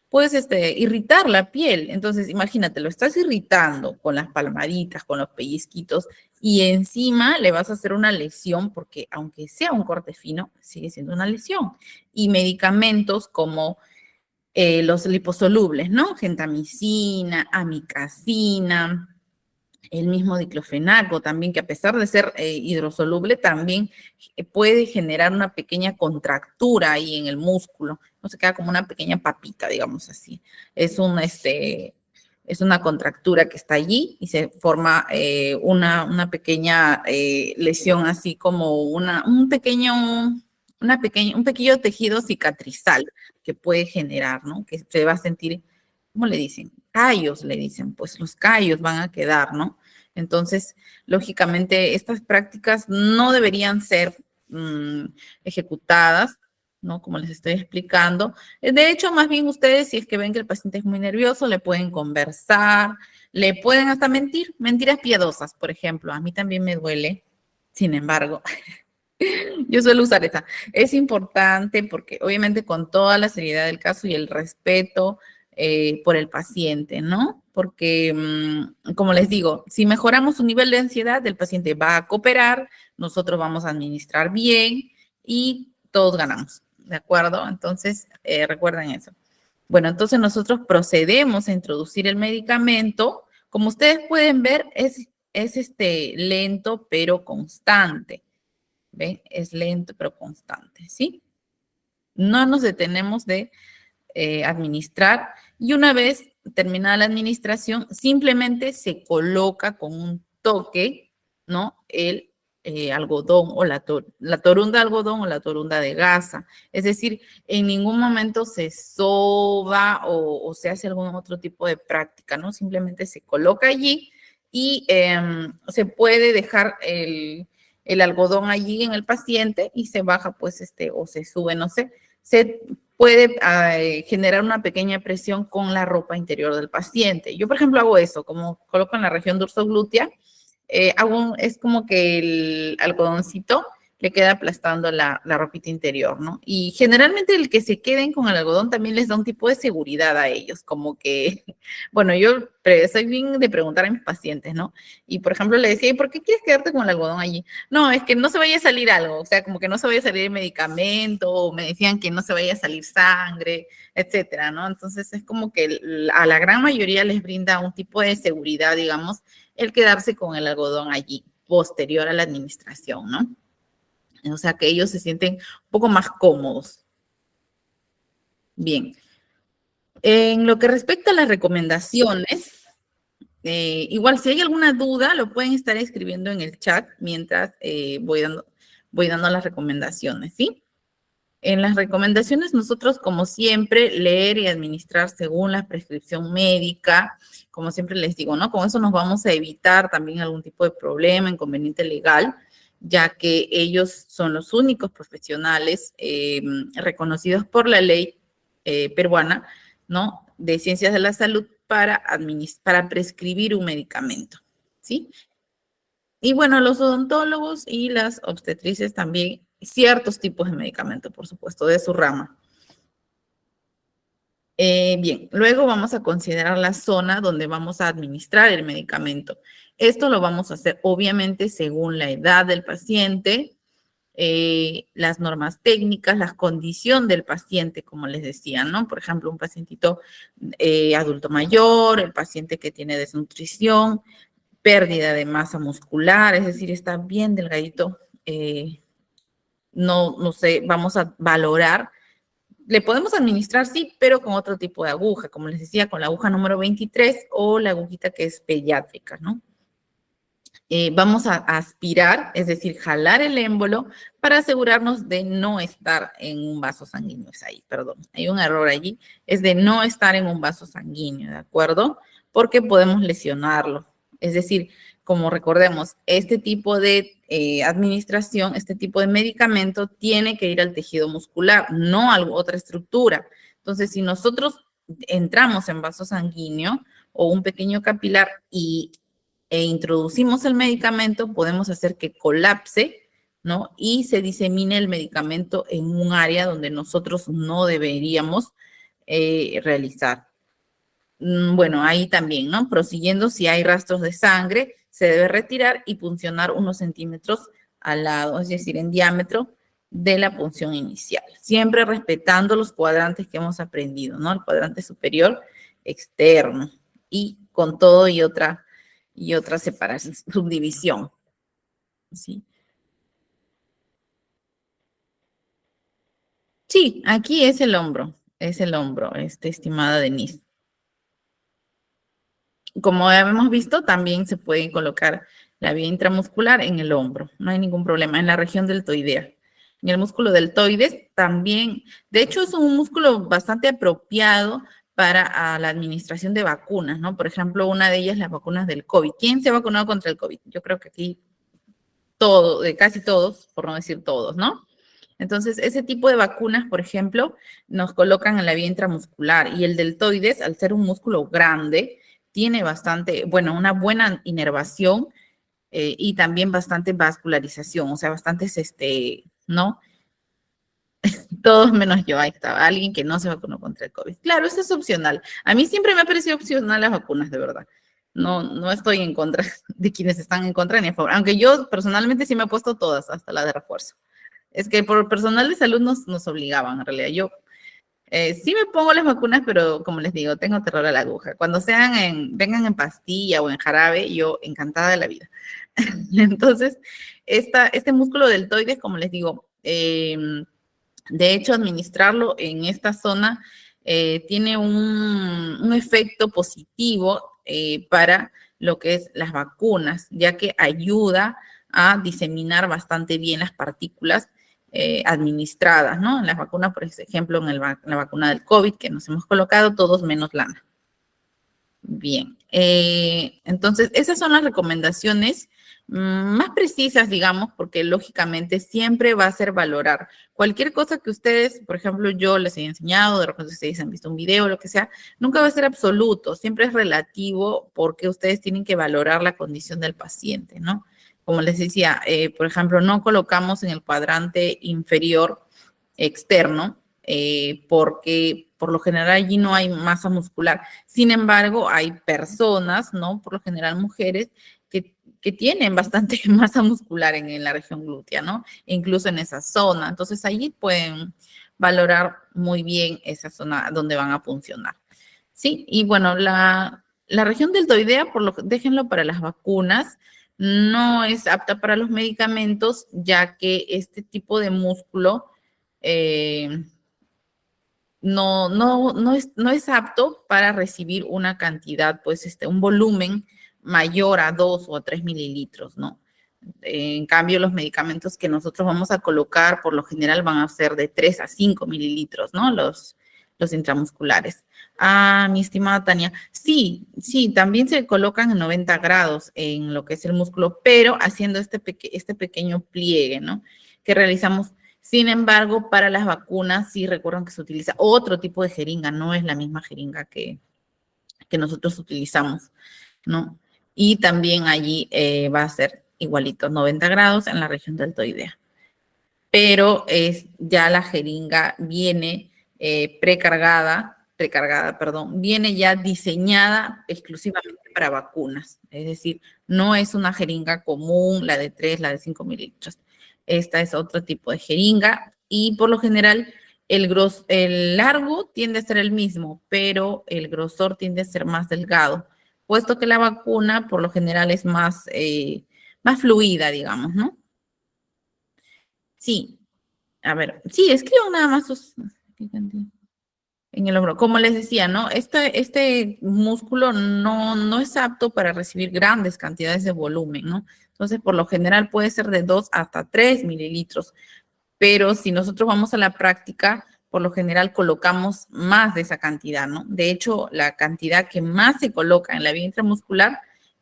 puedes irritar la piel. Entonces, imagínate, lo estás irritando con las palmaditas, con los pellizquitos, y encima le vas a hacer una lesión, porque aunque sea un corte fino, sigue siendo una lesión. Y medicamentos como los liposolubles, ¿no? Gentamicina, amicacina, el mismo diclofenaco también, que a pesar de ser hidrosoluble, también puede generar una pequeña contractura ahí en el músculo, no se queda como una pequeña papita, digamos así. Es una contractura que está allí y se forma una pequeña lesión, así como un pequeño tejido cicatrizal que puede generar, ¿no? Que se va a sentir, ¿cómo le dicen? Callos, le dicen, pues los callos van a quedar, ¿no? Entonces, lógicamente, estas prácticas no deberían ser ejecutadas, ¿no? Como les estoy explicando. De hecho, más bien ustedes, si es que ven que el paciente es muy nervioso, le pueden conversar, le pueden hasta mentir, mentiras piadosas, por ejemplo. A mí también me duele, sin embargo, yo suelo usar esa. Es importante porque obviamente con toda la seriedad del caso y el respeto por el paciente, ¿no? Porque, como les digo, si mejoramos su nivel de ansiedad, el paciente va a cooperar, nosotros vamos a administrar bien y todos ganamos, ¿de acuerdo? Entonces, recuerden eso. Bueno, entonces nosotros procedemos a introducir el medicamento. Como ustedes pueden ver, es lento pero constante. ¿Ven? Es lento pero constante, ¿sí? No nos detenemos de administrar y una vez terminada la administración, simplemente se coloca con un toque, ¿no? El algodón o la torunda de algodón o la torunda de gasa. Es decir, en ningún momento se soba o se hace algún otro tipo de práctica, ¿no? Simplemente se coloca allí y se puede dejar el algodón allí en el paciente y se baja, pues, o se sube, no sé, se puede generar una pequeña presión con la ropa interior del paciente. Yo, por ejemplo, hago eso, como coloco en la región dorsoglútea, es como que el algodoncito le queda aplastando la ropita interior, ¿no? Y generalmente el que se queden con el algodón también les da un tipo de seguridad a ellos, como que, bueno, yo soy bien de preguntar a mis pacientes, ¿y y por ejemplo le decía, ¿y por qué quieres quedarte con el algodón allí? No, es que no se vaya a salir algo, o sea, como que no se vaya a salir el medicamento, o me decían que no se vaya a salir sangre, etcétera, ¿no? Entonces es como que a la gran mayoría les brinda un tipo de seguridad, digamos, el quedarse con el algodón allí, posterior a la administración, ¿no? O sea, que ellos se sienten un poco más cómodos. Bien. En lo que respecta a las recomendaciones, igual si hay alguna duda, lo pueden estar escribiendo en el chat mientras voy dando las recomendaciones, ¿sí? En las recomendaciones nosotros, como siempre, leer y administrar según la prescripción médica, como siempre les digo, ¿no? Con eso nos vamos a evitar también algún tipo de problema, inconveniente legal, ya que ellos son los únicos profesionales reconocidos por la ley peruana, ¿no? De ciencias de la salud para prescribir un medicamento, ¿sí? Y bueno, los odontólogos y las obstetrices también, ciertos tipos de medicamentos, por supuesto, de su rama. Bien, luego vamos a considerar la zona donde vamos a administrar el medicamento. Esto lo vamos a hacer obviamente según la edad del paciente, las normas técnicas, la condición del paciente, como les decía, ¿no? Por ejemplo, un pacientito adulto mayor, el paciente que tiene desnutrición, pérdida de masa muscular, es decir, está bien delgadito, no sé, vamos a valorar. Le podemos administrar, sí, pero con otro tipo de aguja, como les decía, con la aguja número 23 o la agujita que es pediátrica, ¿no? Vamos a aspirar, es decir, jalar el émbolo para asegurarnos de no estar en un vaso sanguíneo. Es ahí, perdón, hay un error allí, es de no estar en un vaso sanguíneo, ¿de acuerdo? Porque podemos lesionarlo. Es decir, como recordemos, este tipo de administración, este tipo de medicamento tiene que ir al tejido muscular, no a otra estructura. Entonces, si nosotros entramos en vaso sanguíneo o un pequeño capilar e introducimos el medicamento, podemos hacer que colapse, ¿no? Y se disemine el medicamento en un área donde nosotros no deberíamos realizar. Bueno, ahí también, ¿no? Prosiguiendo, si hay rastros de sangre, se debe retirar y puncionar unos centímetros al lado, es decir, en diámetro de la punción inicial. Siempre respetando los cuadrantes que hemos aprendido, ¿no? El cuadrante superior, externo, y con todo y otra separación, subdivisión, ¿sí? Sí, aquí es el hombro, estimada Denise. Como hemos visto, también se puede colocar la vía intramuscular en el hombro, no hay ningún problema, en la región deltoidea. En el músculo deltoides también, de hecho es un músculo bastante apropiado para la administración de vacunas, ¿no? Por ejemplo, una de ellas las vacunas del COVID. ¿Quién se ha vacunado contra el COVID? Yo creo que aquí casi todos, por no decir todos, ¿no? Entonces, ese tipo de vacunas, por ejemplo, nos colocan en la vía intramuscular y el deltoides, al ser un músculo grande, tiene bastante, bueno, una buena inervación y también bastante vascularización, o sea, bastantes, ¿no? Todos menos yo, ahí estaba, alguien que no se vacunó contra el COVID. Claro, eso es opcional. A mí siempre me ha parecido opcional las vacunas, de verdad. No, no estoy en contra de quienes están en contra ni a favor. Aunque yo personalmente sí me he puesto todas, hasta la de refuerzo. Es que por personal de salud nos obligaban, en realidad. Yo sí me pongo las vacunas, pero como les digo, tengo terror a la aguja. Cuando vengan en pastilla o en jarabe, yo encantada de la vida. Entonces, este músculo deltoides, como les digo, de hecho, administrarlo en esta zona tiene un efecto positivo para lo que es las vacunas, ya que ayuda a diseminar bastante bien las partículas administradas, ¿no? En las vacunas, por ejemplo, en la vacuna del COVID que nos hemos colocado, todos menos lana. Bien, entonces esas son las recomendaciones más precisas, digamos, porque lógicamente siempre va a ser valorar cualquier cosa que ustedes, por ejemplo, yo les haya enseñado, de repente ustedes han visto un video, lo que sea, nunca va a ser absoluto, siempre es relativo porque ustedes tienen que valorar la condición del paciente, ¿no? Como les decía, por ejemplo, no colocamos en el cuadrante inferior externo, porque por lo general allí no hay masa muscular. Sin embargo, hay personas, ¿no? Por lo general mujeres, que tienen bastante masa muscular en la región glútea, ¿no? Incluso en esa zona. Entonces, allí pueden valorar muy bien esa zona donde van a funcionar. Sí, y bueno, la región deltoidea, déjenlo para las vacunas, no es apta para los medicamentos, ya que este tipo de músculo no es apto para recibir una cantidad, pues un volumen mayor a 2 o a 3 mililitros, ¿no? En cambio, los medicamentos que nosotros vamos a colocar, por lo general, van a ser de 3 a 5 mililitros, ¿no? Los intramusculares. Ah, mi estimada Tania, sí, también se colocan en 90 grados en lo que es el músculo, pero haciendo este pequeño pliegue, ¿no? Que realizamos. Sin embargo, para las vacunas sí recuerden que se utiliza otro tipo de jeringa, no es la misma jeringa que nosotros utilizamos, ¿no? Y también allí va a ser igualito, 90 grados en la región deltoidea. Pero ya la jeringa viene perdón, viene ya diseñada exclusivamente para vacunas. Es decir, no es una jeringa común, la de 3, la de 5 mililitros. Esta es otro tipo de jeringa y por lo general el largo tiende a ser el mismo, pero el grosor tiende a ser más delgado, puesto que la vacuna por lo general es más fluida, digamos, ¿no? Sí, a ver, sí, escriban nada más en el hombro. Como les decía, ¿no? Este músculo no es apto para recibir grandes cantidades de volumen, ¿no? Entonces, por lo general puede ser de 2 hasta 3 mililitros, pero si nosotros vamos a la práctica, por lo general colocamos más de esa cantidad, ¿no? De hecho, la cantidad que más se coloca en la vía intramuscular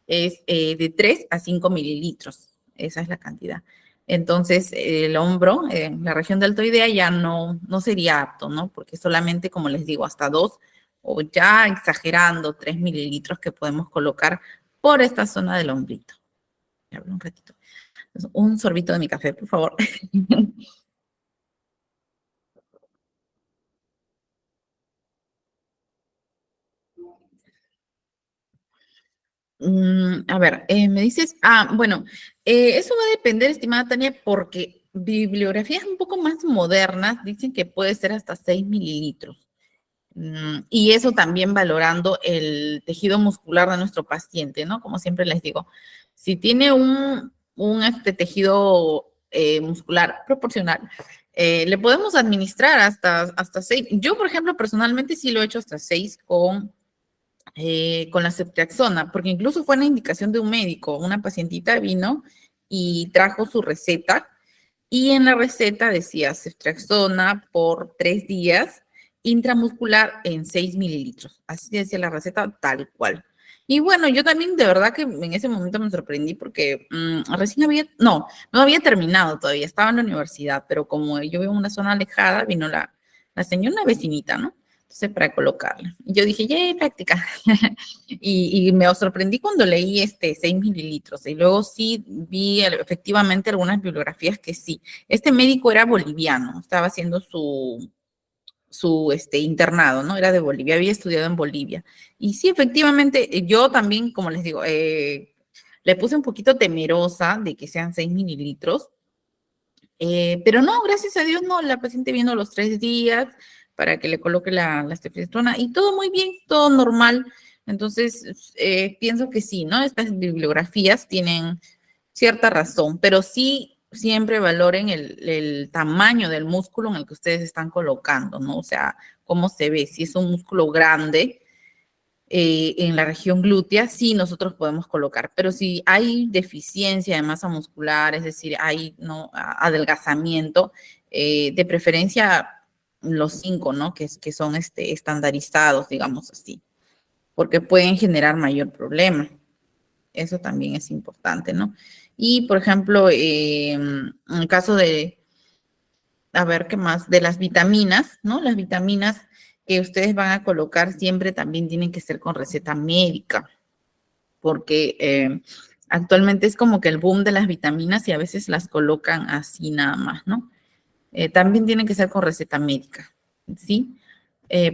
es de 3 a 5 mililitros. Esa es la cantidad. Entonces, el hombro, la región deltoidea ya no sería apto, ¿no? Porque solamente, como les digo, hasta 2 o ya exagerando 3 mililitros que podemos colocar por esta zona del hombrito. Un ratito. Un sorbito de mi café, por favor. A ver, me dices, bueno, eso va a depender, estimada Tania, porque bibliografías un poco más modernas dicen que puede ser hasta 6 mililitros. Y eso también valorando el tejido muscular de nuestro paciente, ¿no? Como siempre les digo, si tiene un tejido muscular proporcional, le podemos administrar hasta 6. Yo, por ejemplo, personalmente sí lo he hecho hasta 6 con la ceftriaxona, porque incluso fue una indicación de un médico. Una pacientita vino y trajo su receta y en la receta decía ceftriaxona por 3 días, intramuscular en 6 mililitros. Así decía la receta tal cual. Y bueno, yo también de verdad que en ese momento me sorprendí porque recién no había terminado todavía, estaba en la universidad, pero como yo vivo en una zona alejada, vino la señora, una vecinita, ¿no? Entonces, para colocarla. Yo dije, ¡yay, práctica! y me sorprendí cuando leí 6 mililitros. Y luego sí vi efectivamente algunas bibliografías que sí. Este médico era boliviano, estaba haciendo su internado, ¿no? Era de Bolivia, había estudiado en Bolivia. Y sí, efectivamente, yo también, como les digo, le puse un poquito temerosa de que sean 6 mililitros, pero no, gracias a Dios, no, la paciente vino los 3 días para que le coloque la ceftriaxona y todo muy bien, todo normal. Entonces, pienso que sí, ¿no? Estas bibliografías tienen cierta razón, pero sí siempre valoren el tamaño del músculo en el que ustedes están colocando, ¿no? O sea, cómo se ve, si es un músculo grande en la región glútea, sí nosotros podemos colocar, pero si hay deficiencia de masa muscular, es decir, hay ¿no? adelgazamiento, de preferencia los 5, ¿no? Que son estandarizados, digamos así, porque pueden generar mayor problema. Eso también es importante, ¿no? Y, por ejemplo, en el caso de, a ver, ¿qué más? De las vitaminas, ¿no? Las vitaminas que ustedes van a colocar siempre también tienen que ser con receta médica, porque actualmente es como que el boom de las vitaminas y a veces las colocan así nada más, ¿no? También tienen que ser con receta médica, ¿sí?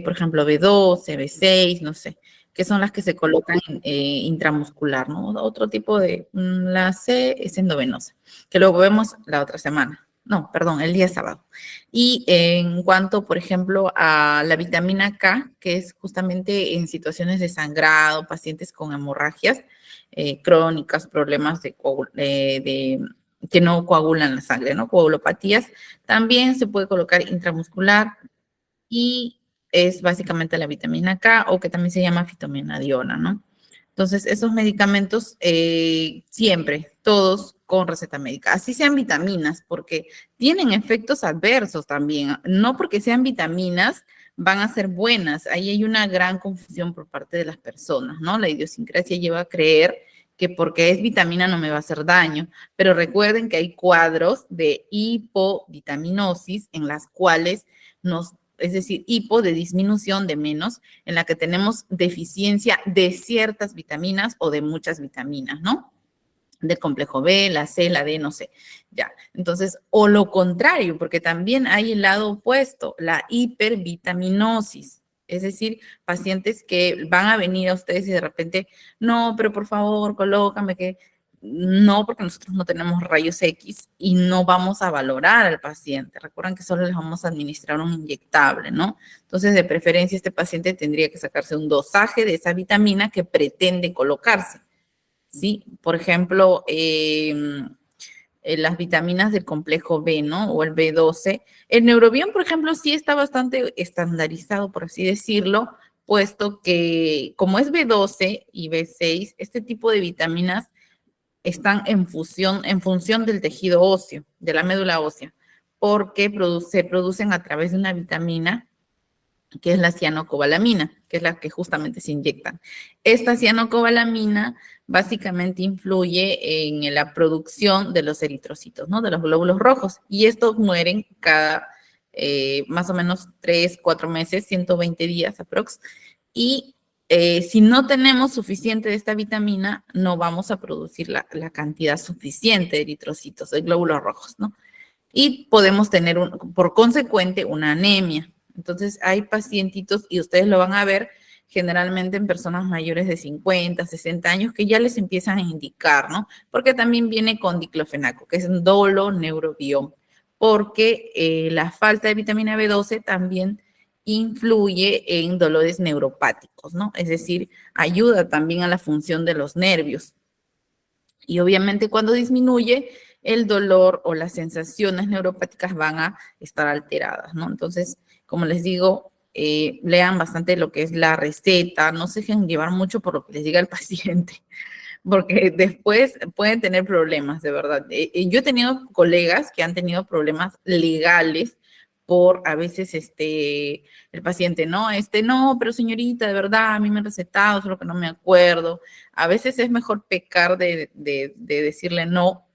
Por ejemplo, B12, B6, no sé, que son las que se colocan intramuscular, ¿no? Otro tipo de, la C es endovenosa, que luego vemos la otra semana. No, perdón, el día sábado. Y en cuanto, por ejemplo, a la vitamina K, que es justamente en situaciones de sangrado, pacientes con hemorragias crónicas, problemas de que no coagulan la sangre, ¿no? Coagulopatías, también se puede colocar intramuscular y es básicamente la vitamina K o que también se llama fitomenadiona, ¿no? Entonces, esos medicamentos siempre, todos con receta médica, así sean vitaminas, porque tienen efectos adversos también. No porque sean vitaminas van a ser buenas. Ahí hay una gran confusión por parte de las personas, ¿no? La idiosincrasia lleva a creer que porque es vitamina no me va a hacer daño, pero recuerden que hay cuadros de hipovitaminosis en las cuales es decir, hipo de disminución de menos, en la que tenemos deficiencia de ciertas vitaminas o de muchas vitaminas, ¿no? Del complejo B, la C, la D, no sé, ya. Entonces, o lo contrario, porque también hay el lado opuesto, la hipervitaminosis, es decir, pacientes que van a venir a ustedes y de repente, no, pero por favor, colócame que no, porque nosotros no tenemos rayos X y no vamos a valorar al paciente. Recuerden que solo les vamos a administrar un inyectable, ¿no? Entonces, de preferencia, este paciente tendría que sacarse un dosaje de esa vitamina que pretende colocarse. ¿Sí? Por ejemplo, las vitaminas del complejo B, ¿no? O el B12. El Neurobión, por ejemplo, sí está bastante estandarizado, por así decirlo, puesto que como es B12 y B6, este tipo de vitaminas están en función del tejido óseo, de la médula ósea, porque se producen a través de una vitamina que es la cianocobalamina, que es la que justamente se inyectan. Esta cianocobalamina básicamente influye en la producción de los eritrocitos, ¿no? De los glóbulos rojos, y estos mueren cada más o menos 3, 4 meses, 120 días aprox, y si no tenemos suficiente de esta vitamina, no vamos a producir la cantidad suficiente de eritrocitos, de glóbulos rojos, ¿no? Y podemos tener, por consecuente, una anemia. Entonces, hay pacientitos, y ustedes lo van a ver generalmente en personas mayores de 50, 60 años, que ya les empiezan a indicar, ¿no? Porque también viene con diclofenaco, que es un doloneurobión, porque la falta de vitamina B12 también influye en dolores neuropáticos, ¿no? Es decir, ayuda también a la función de los nervios. Y obviamente cuando disminuye, el dolor o las sensaciones neuropáticas van a estar alteradas, ¿no? Entonces, como les digo, lean bastante lo que es la receta, no se dejen llevar mucho por lo que les diga el paciente, porque después pueden tener problemas, de verdad. Yo he tenido colegas que han tenido problemas legales por a veces el paciente, no, no, pero señorita, de verdad, a mí me han recetado, solo que no me acuerdo. A veces es mejor pecar de decirle no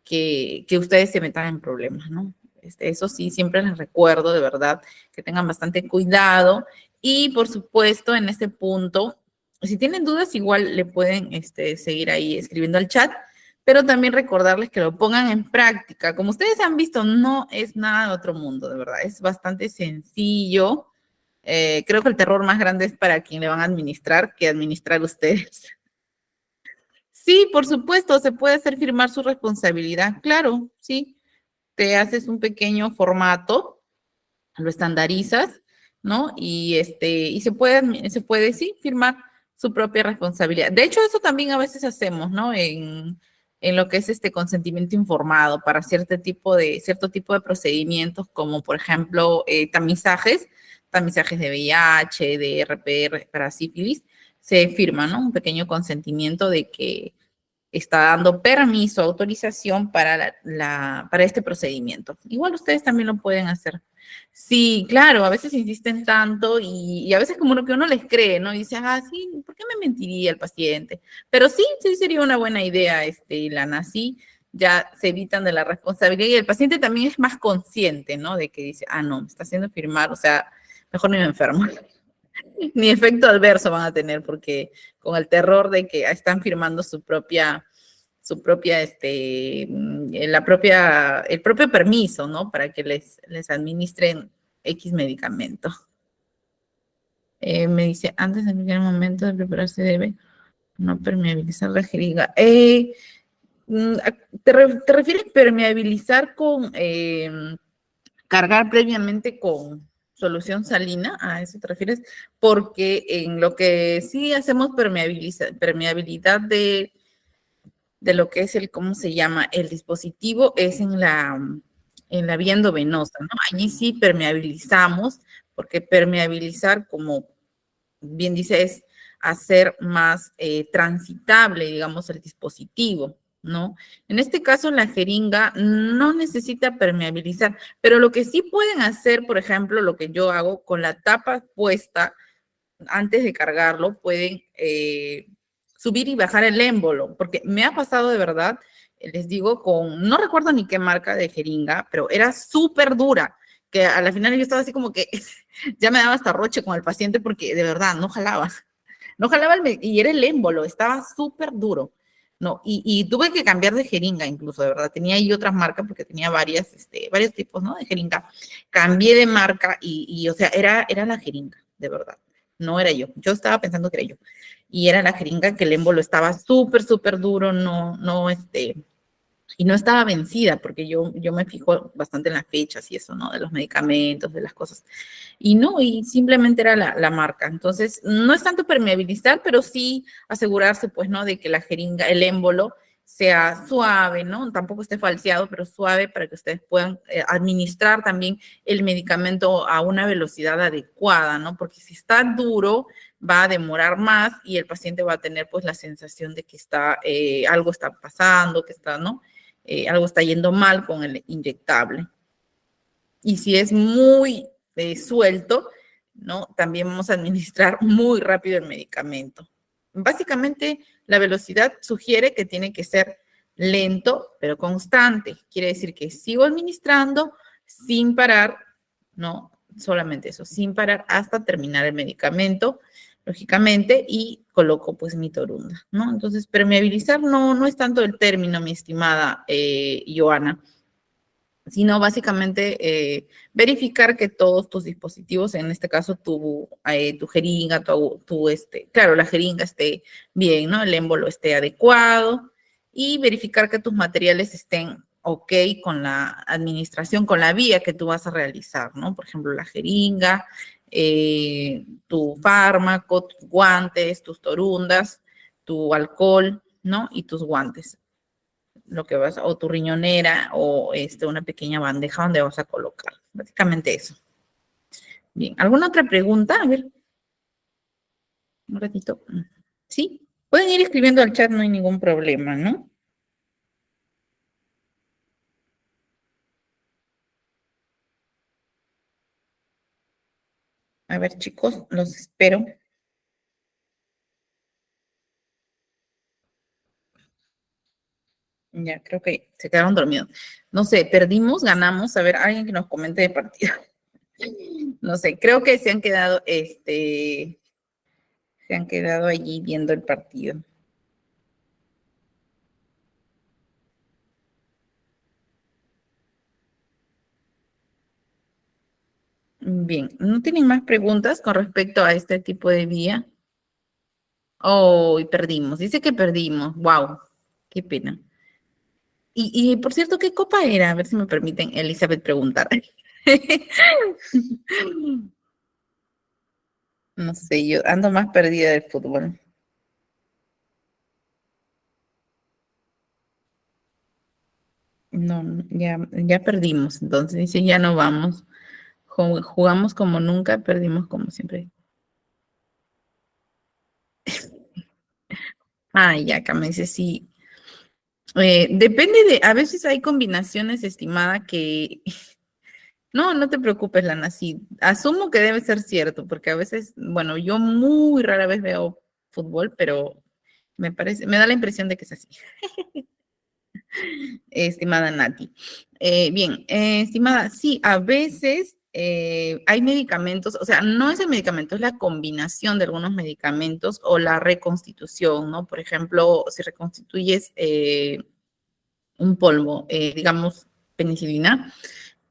que ustedes se metan en problemas, ¿no? Eso sí, siempre les recuerdo, de verdad, que tengan bastante cuidado Y por supuesto, en este punto, si tienen dudas, igual le pueden seguir ahí escribiendo al chat, pero también recordarles que lo pongan en práctica. Como ustedes han visto, no es nada de otro mundo, de verdad. Es bastante sencillo. Creo que el terror más grande es para quien le van a administrar que administrar ustedes. Sí, por supuesto, se puede hacer firmar su responsabilidad. Claro, sí. Te haces un pequeño formato, lo estandarizas, ¿no? Y se puede, sí, firmar su propia responsabilidad. De hecho, eso también a veces hacemos, ¿no? En lo que es este consentimiento informado para cierto tipo de procedimientos, como por ejemplo tamizajes de VIH, de RPR para sífilis, se firma, ¿no? Un pequeño consentimiento de que está dando permiso, autorización para, para este procedimiento. Igual ustedes también lo pueden hacer. Sí, claro, a veces insisten tanto y a veces como que uno les cree, ¿no? Y dicen, ah, sí, ¿por qué me mentiría el paciente? Pero sí, sí sería una buena idea, Lana, sí, ya se evitan de la responsabilidad y el paciente también es más consciente, ¿no? De que dice, ah, no, me está haciendo firmar, o sea, mejor ni me enfermo. Ni efecto adverso van a tener porque con el terror de que están firmando el propio permiso, ¿no? Para que les administren X medicamento. Me dice, antes de el momento de prepararse debe no permeabilizar la jeringa. Mm, ¿Te refieres permeabilizar con cargar previamente con solución salina? ¿A eso te refieres? Porque en lo que sí hacemos permeabilidad de lo que es ¿cómo se llama? El dispositivo es en la vía endovenosa, ¿no? Allí sí permeabilizamos, porque permeabilizar, como bien dice, es hacer más transitable, digamos, el dispositivo, ¿no? En este caso, la jeringa no necesita permeabilizar, pero lo que sí pueden hacer, por ejemplo, lo que yo hago con la tapa puesta, antes de cargarlo, pueden subir y bajar el émbolo, porque me ha pasado de verdad, les digo, no recuerdo ni qué marca de jeringa, pero era súper dura, que a la final yo estaba así como que ya me daba hasta roche con el paciente porque de verdad no jalaba, no jalaba y era el émbolo, estaba súper duro. No, y tuve que cambiar de jeringa incluso, de verdad. Tenía ahí otras marcas porque tenía varios tipos, ¿no? De jeringa. Cambié de marca o sea, era la jeringa, de verdad. No era yo. Yo estaba pensando que era yo. Y era la jeringa que el émbolo estaba súper, súper duro, y no estaba vencida, porque yo me fijo bastante en las fechas y eso, ¿no? De los medicamentos, de las cosas. Y no, y simplemente era la marca. Entonces, no es tanto permeabilizar, pero sí asegurarse, pues, ¿no? De que la jeringa, el émbolo, sea suave, ¿no? Tampoco esté falseado, pero suave para que ustedes puedan administrar también el medicamento a una velocidad adecuada, ¿no? Porque si está duro, va a demorar más y el paciente va a tener, pues, la sensación de que algo está pasando, que está, ¿no? Algo está yendo mal con el inyectable. Y si es muy suelto, ¿no? También vamos a administrar muy rápido el medicamento. Básicamente, la velocidad sugiere que tiene que ser lento, pero constante. Quiere decir que sigo administrando sin parar, ¿no? Solamente eso, sin parar hasta terminar el medicamento, lógicamente, y coloco pues mi torunda, ¿no? Entonces, permeabilizar no es tanto el término, mi estimada Joana, sino básicamente verificar que todos tus dispositivos, en este caso tu jeringa, claro, la jeringa esté bien, ¿no? El émbolo esté adecuado y verificar que tus materiales estén ok con la administración, con la vía que tú vas a realizar, ¿no? Por ejemplo, la jeringa, tu fármaco, tus guantes, tus torundas, tu alcohol, ¿no? Y tus guantes lo que vas, o tu riñonera, o una pequeña bandeja donde vas a colocar. Básicamente eso. Bien, ¿alguna otra pregunta? A ver, un ratito. ¿Sí? Pueden ir escribiendo al chat, no hay ningún problema, ¿no? A ver, chicos, los espero. Ya, creo que se quedaron dormidos. No sé, perdimos, ganamos. A ver, alguien que nos comente de partida. No sé, creo que se han quedado allí viendo el partido. Bien, ¿no tienen más preguntas con respecto a este tipo de vía? Oh, y perdimos. Dice que perdimos. Wow, qué pena. Y por cierto, ¿qué copa era? A ver si me permiten, Elizabeth, preguntar. No sé, yo ando más perdida del fútbol. No, ya perdimos. Entonces dice, ya no vamos. Jugamos como nunca, perdimos como siempre. Ah, ya, acá me dice, sí. Depende a veces hay combinaciones, estimada, que no, no te preocupes, Lana, sí, asumo que debe ser cierto, porque a veces, bueno, yo muy rara vez veo fútbol, pero me da la impresión de que es así, estimada Nati. Bien, estimada, sí, a veces hay medicamentos, o sea, no es el medicamento, es la combinación de algunos medicamentos o la reconstitución, ¿no? Por ejemplo, si reconstituyes un polvo, digamos, penicilina,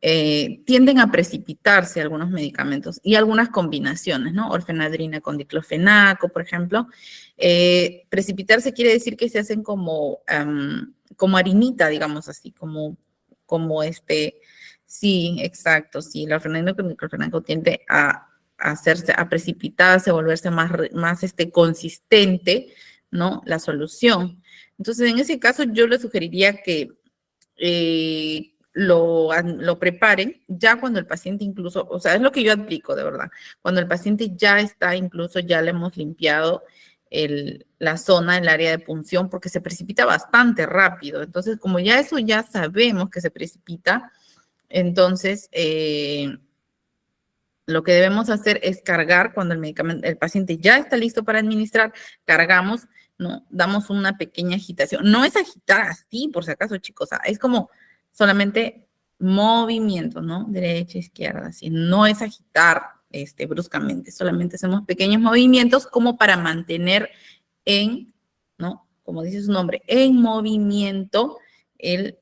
tienden a precipitarse algunos medicamentos y algunas combinaciones, ¿no? Orfenadrina con diclofenaco, por ejemplo. Precipitarse quiere decir que se hacen como harinita, digamos así, sí, exacto, sí, la orfenadrina con diclofenaco tiende a hacerse, a precipitarse, a volverse más consistente, ¿no? La solución. Entonces, en ese caso, yo le sugeriría que lo preparen ya cuando el paciente incluso, o sea, es lo que yo aplico de verdad, cuando el paciente ya está, incluso ya le hemos limpiado la zona, el área de punción, porque se precipita bastante rápido. Entonces, como ya eso ya sabemos que se precipita, entonces lo que debemos hacer es cargar cuando el paciente ya está listo para administrar, cargamos, ¿no? Damos una pequeña agitación. No es agitar así, por si acaso, chicos, es como solamente movimiento, ¿no? Derecha, izquierda, así. No es agitar bruscamente, solamente hacemos pequeños movimientos como para mantener ¿no? Como dice su nombre, en movimiento en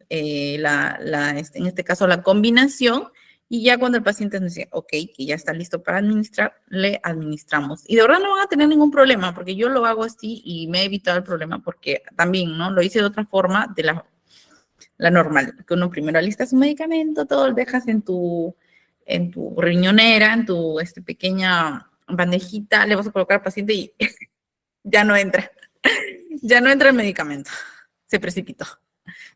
este caso la combinación y ya cuando el paciente nos dice, ok, que ya está listo para administrar, le administramos. Y de verdad no van a tener ningún problema, porque yo lo hago así y me he evitado el problema, porque también, ¿no? Lo hice de otra forma, de la normal, que uno primero alista su medicamento, todo lo dejas en tu riñonera, en tu pequeña bandejita, le vas a colocar al paciente y ya no entra, ya no entra el medicamento, se precipitó,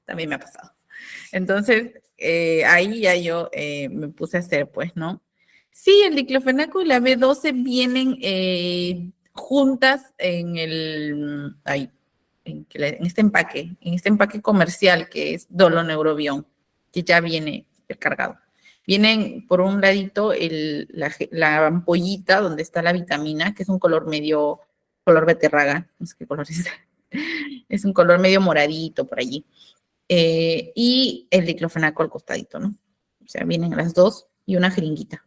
también me ha pasado. Entonces, ahí ya yo me puse a hacer, pues, ¿no? Sí, el diclofenaco y la B12 vienen juntas en este empaque comercial que es Doloneurobion, que ya viene cargado. Vienen por un ladito la ampollita donde está la vitamina, que es un color medio, color beterraga, no sé qué color es. Es un color medio moradito por allí y el diclofenaco al costadito, ¿no? O sea, vienen las dos y una jeringuita.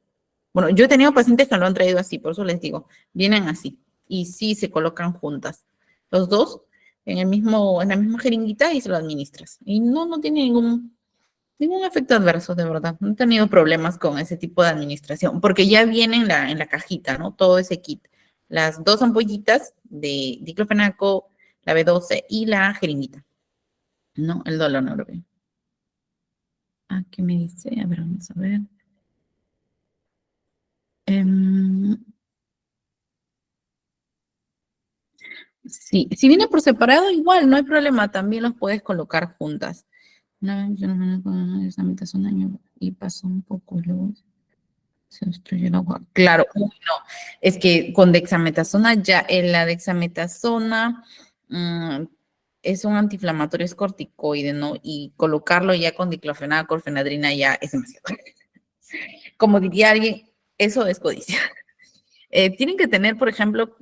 Bueno, yo he tenido pacientes que lo han traído así, por eso les digo, vienen así y sí se colocan juntas. Los dos en la misma jeringuita y se lo administras. Y no tiene ningún efecto adverso, de verdad. No he tenido problemas con ese tipo de administración, porque ya viene en la cajita, ¿no? Todo ese kit. Las dos ampollitas de diclofenaco, la B12 y la jeringuita, ¿no? El dolor ¿qué me dice? A ver, vamos a ver. Em, sí, si viene por separado, igual, no hay problema, también los puedes colocar juntas. Una vez yo no con esa mitad un año y pasó un poco, luego se obstruyó el agua. Claro, uy, no, es que con dexametasona ya, la dexametasona mm, es un antiinflamatorio, es corticoide, ¿no? Y colocarlo ya con diclofenaco, orfenadrina ya es demasiado. Como diría alguien, eso es codicia. Tienen que tener, por ejemplo,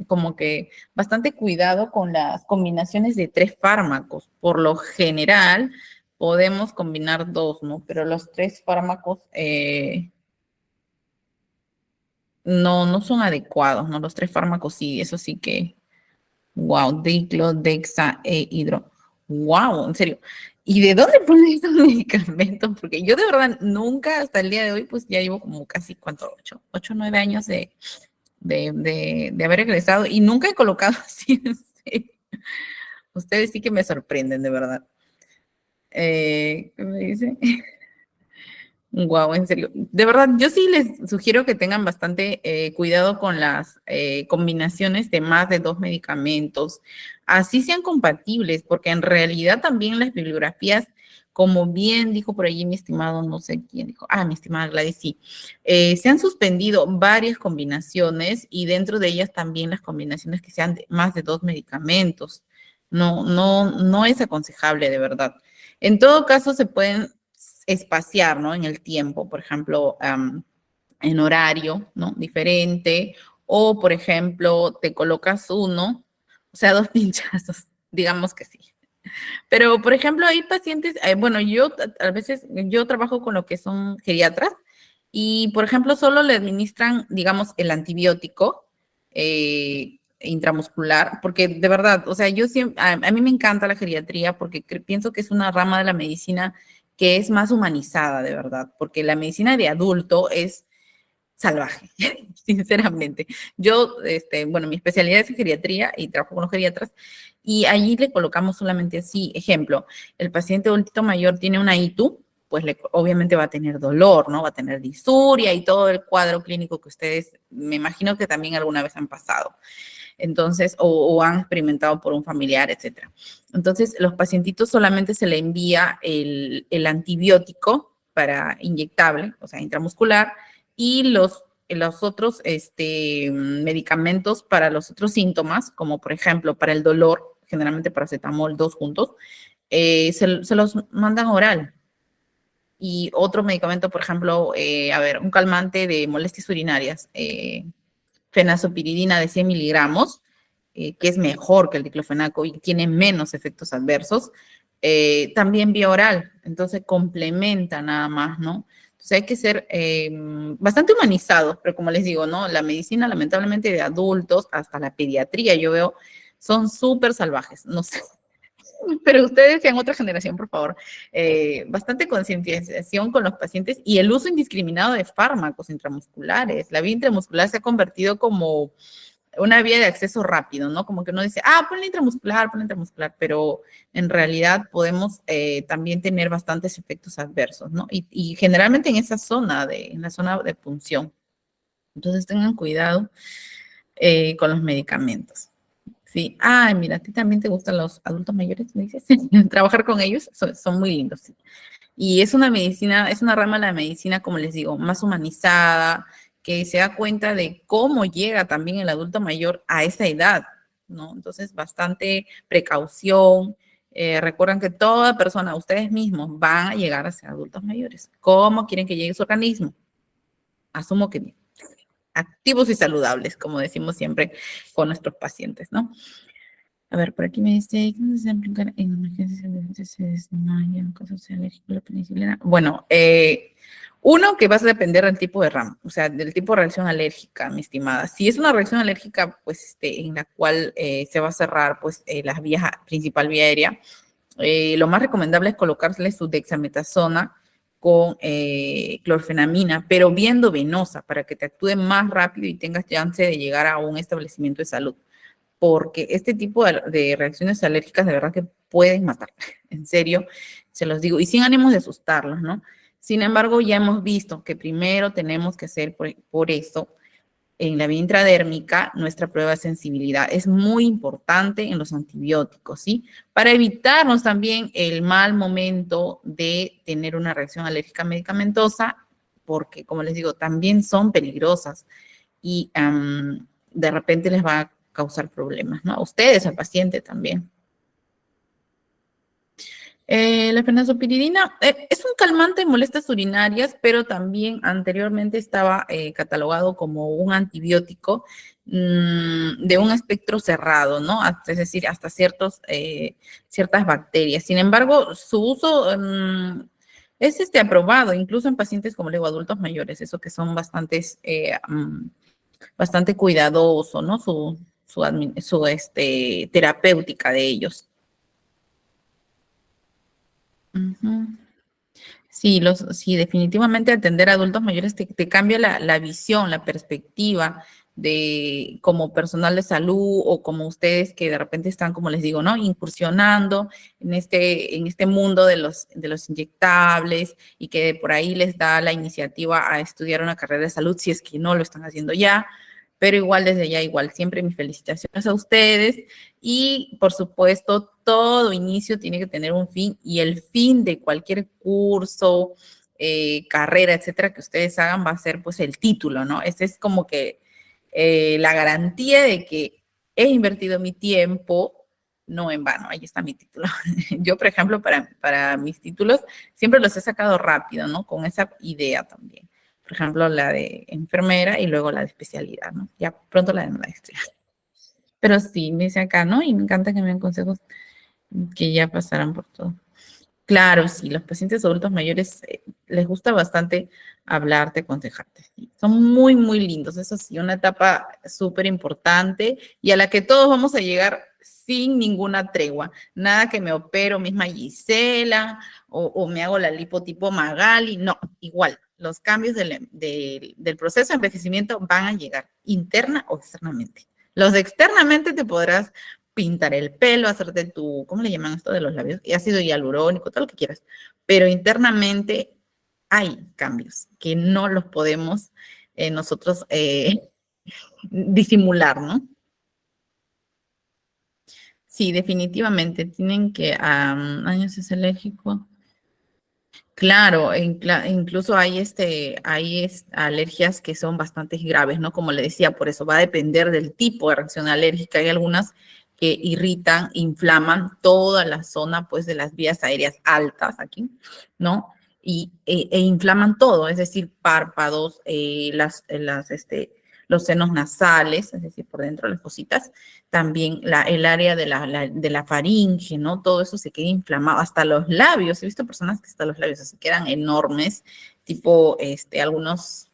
como que bastante cuidado con las combinaciones de 3 fármacos. Por lo general, podemos combinar 2, ¿no? Pero los 3 fármacos no son adecuados, ¿no? Los 3 fármacos sí, eso sí que, wow, Diclo, Dexa e Hidro. Wow, en serio. ¿Y de dónde ponen estos medicamentos? Porque yo de verdad nunca hasta el día de hoy, pues ya llevo como casi, ¿cuánto? 9 años de haber egresado y nunca he colocado así. Sí. Ustedes sí que me sorprenden, de verdad. ¿Qué me dice? Wow, en serio. De verdad, yo sí les sugiero que tengan bastante cuidado con las combinaciones de más de 2 medicamentos, así sean compatibles, porque en realidad también las bibliografías, como bien dijo por allí mi estimado, no sé quién dijo, mi estimada Gladys, sí, se han suspendido varias combinaciones y dentro de ellas también las combinaciones que sean de más de 2 medicamentos. No es aconsejable, de verdad. En todo caso, se pueden espaciar, ¿no? En el tiempo, por ejemplo, en horario, ¿no? Diferente, o por ejemplo, te colocas uno, o sea, 2 pinchazos, digamos que sí. Pero, por ejemplo, hay pacientes, bueno, yo a veces, yo trabajo con lo que son geriatras y, por ejemplo, solo le administran, digamos, el antibiótico intramuscular, porque de verdad, o sea, yo siempre, a mí me encanta la geriatría porque pienso que es una rama de la medicina que es más humanizada, de verdad, porque la medicina de adulto es salvaje, sinceramente. Yo, bueno, mi especialidad es en geriatría y trabajo con los geriatras y allí le colocamos solamente así, ejemplo, el paciente adulto mayor tiene una ITU, pues obviamente va a tener dolor, ¿no? Va a tener disuria y todo el cuadro clínico que ustedes, me imagino que también alguna vez han pasado. Entonces, o han experimentado por un familiar, etcétera. Entonces, los pacientitos solamente se le envía el antibiótico para inyectable, o sea, intramuscular, y los otros medicamentos para los otros síntomas, como por ejemplo para el dolor, generalmente paracetamol, 2 juntos, se los mandan oral. Y otro medicamento, por ejemplo, un calmante de molestias urinarias, fenazopiridina de 100 miligramos, que es mejor que el diclofenaco y tiene menos efectos adversos, también vía oral, entonces complementa nada más, ¿no? Entonces hay que ser bastante humanizados, pero como les digo, ¿no? La medicina, lamentablemente, de adultos, hasta la pediatría, yo veo, son súper salvajes, no sé. Pero ustedes, sean otra generación, por favor, bastante concientización con los pacientes y el uso indiscriminado de fármacos intramusculares. La vía intramuscular se ha convertido como una vía de acceso rápido, ¿no? Como que uno dice, ponle intramuscular, pero en realidad podemos también tener bastantes efectos adversos, ¿no? Y generalmente en la zona de punción. Entonces tengan cuidado con los medicamentos. Sí, mira, a ti también te gustan los adultos mayores, me dices. Trabajar con ellos son muy lindos, sí. Y es una medicina, es una rama de la medicina, como les digo, más humanizada, que se da cuenta de cómo llega también el adulto mayor a esa edad, ¿no? Entonces, bastante precaución. Recuerden que toda persona, ustedes mismos, van a llegar a ser adultos mayores. ¿Cómo quieren que llegue su organismo? Asumo que bien. Activos y saludables, como decimos siempre con nuestros pacientes, ¿no? A ver, por aquí me dice, ¿cómo se aplicar en emergencias? Se desmaya, en caso sea alérgico a la penicilina. Bueno, uno que vas a depender del tipo de RAM, o sea, del tipo de reacción alérgica, mi estimada. Si es una reacción alérgica, pues, en la cual se va a cerrar, pues, la principal vía aérea, lo más recomendable es colocarle su dexametasona con clorfenamina, pero viendo venosa, para que te actúe más rápido y tengas chance de llegar a un establecimiento de salud porque este tipo de reacciones alérgicas de verdad que pueden matar, en serio, se los digo, y sin ánimos de asustarlos, ¿no? Sin embargo, ya hemos visto que primero tenemos que hacer por eso, en la vía intradérmica, nuestra prueba de sensibilidad. Es muy importante en los antibióticos, ¿sí? Para evitarnos también el mal momento de tener una reacción alérgica medicamentosa, porque, como les digo, también son peligrosas y de repente les va a causar problemas, ¿no? A ustedes, al paciente también. La fenazopiridina es un calmante de molestias urinarias, pero también anteriormente estaba catalogado como un antibiótico de un espectro cerrado, ¿no? Es decir, hasta ciertas bacterias. Sin embargo, su uso es aprobado, incluso en pacientes, como le digo, adultos mayores, eso que son bastantes bastante cuidadoso, ¿no? Terapéutica de ellos. Ujú. Sí, sí, definitivamente atender a adultos mayores te cambia la visión, la perspectiva de como personal de salud o como ustedes que de repente están, como les digo, ¿no? Incursionando en este mundo de los inyectables y que por ahí les da la iniciativa a estudiar una carrera de salud si es que no lo están haciendo ya. Pero igual desde ya, igual, siempre mis felicitaciones a ustedes y por supuesto todo inicio tiene que tener un fin y el fin de cualquier curso, carrera, etcétera, que ustedes hagan va a ser pues el título, ¿no? Ese es como que la garantía de que he invertido mi tiempo, no en vano, ahí está mi título. Yo, por ejemplo, para mis títulos siempre los he sacado rápido, ¿no? Con esa idea también. Por ejemplo, la de enfermera y luego la de especialidad, ¿no? Ya pronto la de maestría. Pero sí, me dice acá, ¿no? Y me encanta que me den consejos que ya pasarán por todo. Claro, sí, los pacientes adultos mayores les gusta bastante hablarte, aconsejarte. Sí. Son muy, muy lindos. Eso sí, una etapa súper importante y a la que todos vamos a llegar sin ninguna tregua. Nada que me opero misma Gisela o me hago la lipo tipo Magali. No, igual. Los cambios del proceso de envejecimiento van a llegar interna o externamente. Los externamente te podrás pintar el pelo, hacerte ¿cómo le llaman esto de los labios? Y ácido hialurónico, todo lo que quieras. Pero internamente hay cambios que no los podemos nosotros disimular, ¿no? Sí, definitivamente tienen que, años es alérgico. Claro, incluso hay alergias que son bastante graves, ¿no? Como le decía, por eso va a depender del tipo de reacción alérgica. Hay algunas que irritan, inflaman toda la zona, pues, de las vías aéreas altas aquí, ¿no? E inflaman todo, es decir, párpados, los senos nasales, es decir, por dentro las cositas, también el área de la faringe, ¿no? Todo eso se queda inflamado, hasta los labios. He visto personas que hasta los labios se quedan enormes, tipo algunos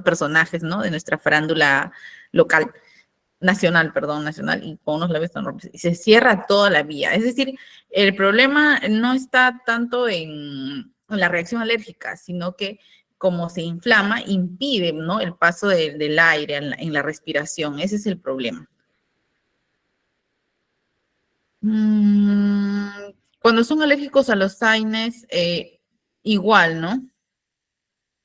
personajes, ¿no? De nuestra farándula local, nacional, perdón, nacional, y con unos labios tan enormes. Y se cierra toda la vía. Es decir, el problema no está tanto en la reacción alérgica, sino que como se inflama, impide, ¿no? El paso del aire en la respiración. Ese es el problema. Mm, Cuando son alérgicos a los AINES, igual, ¿no?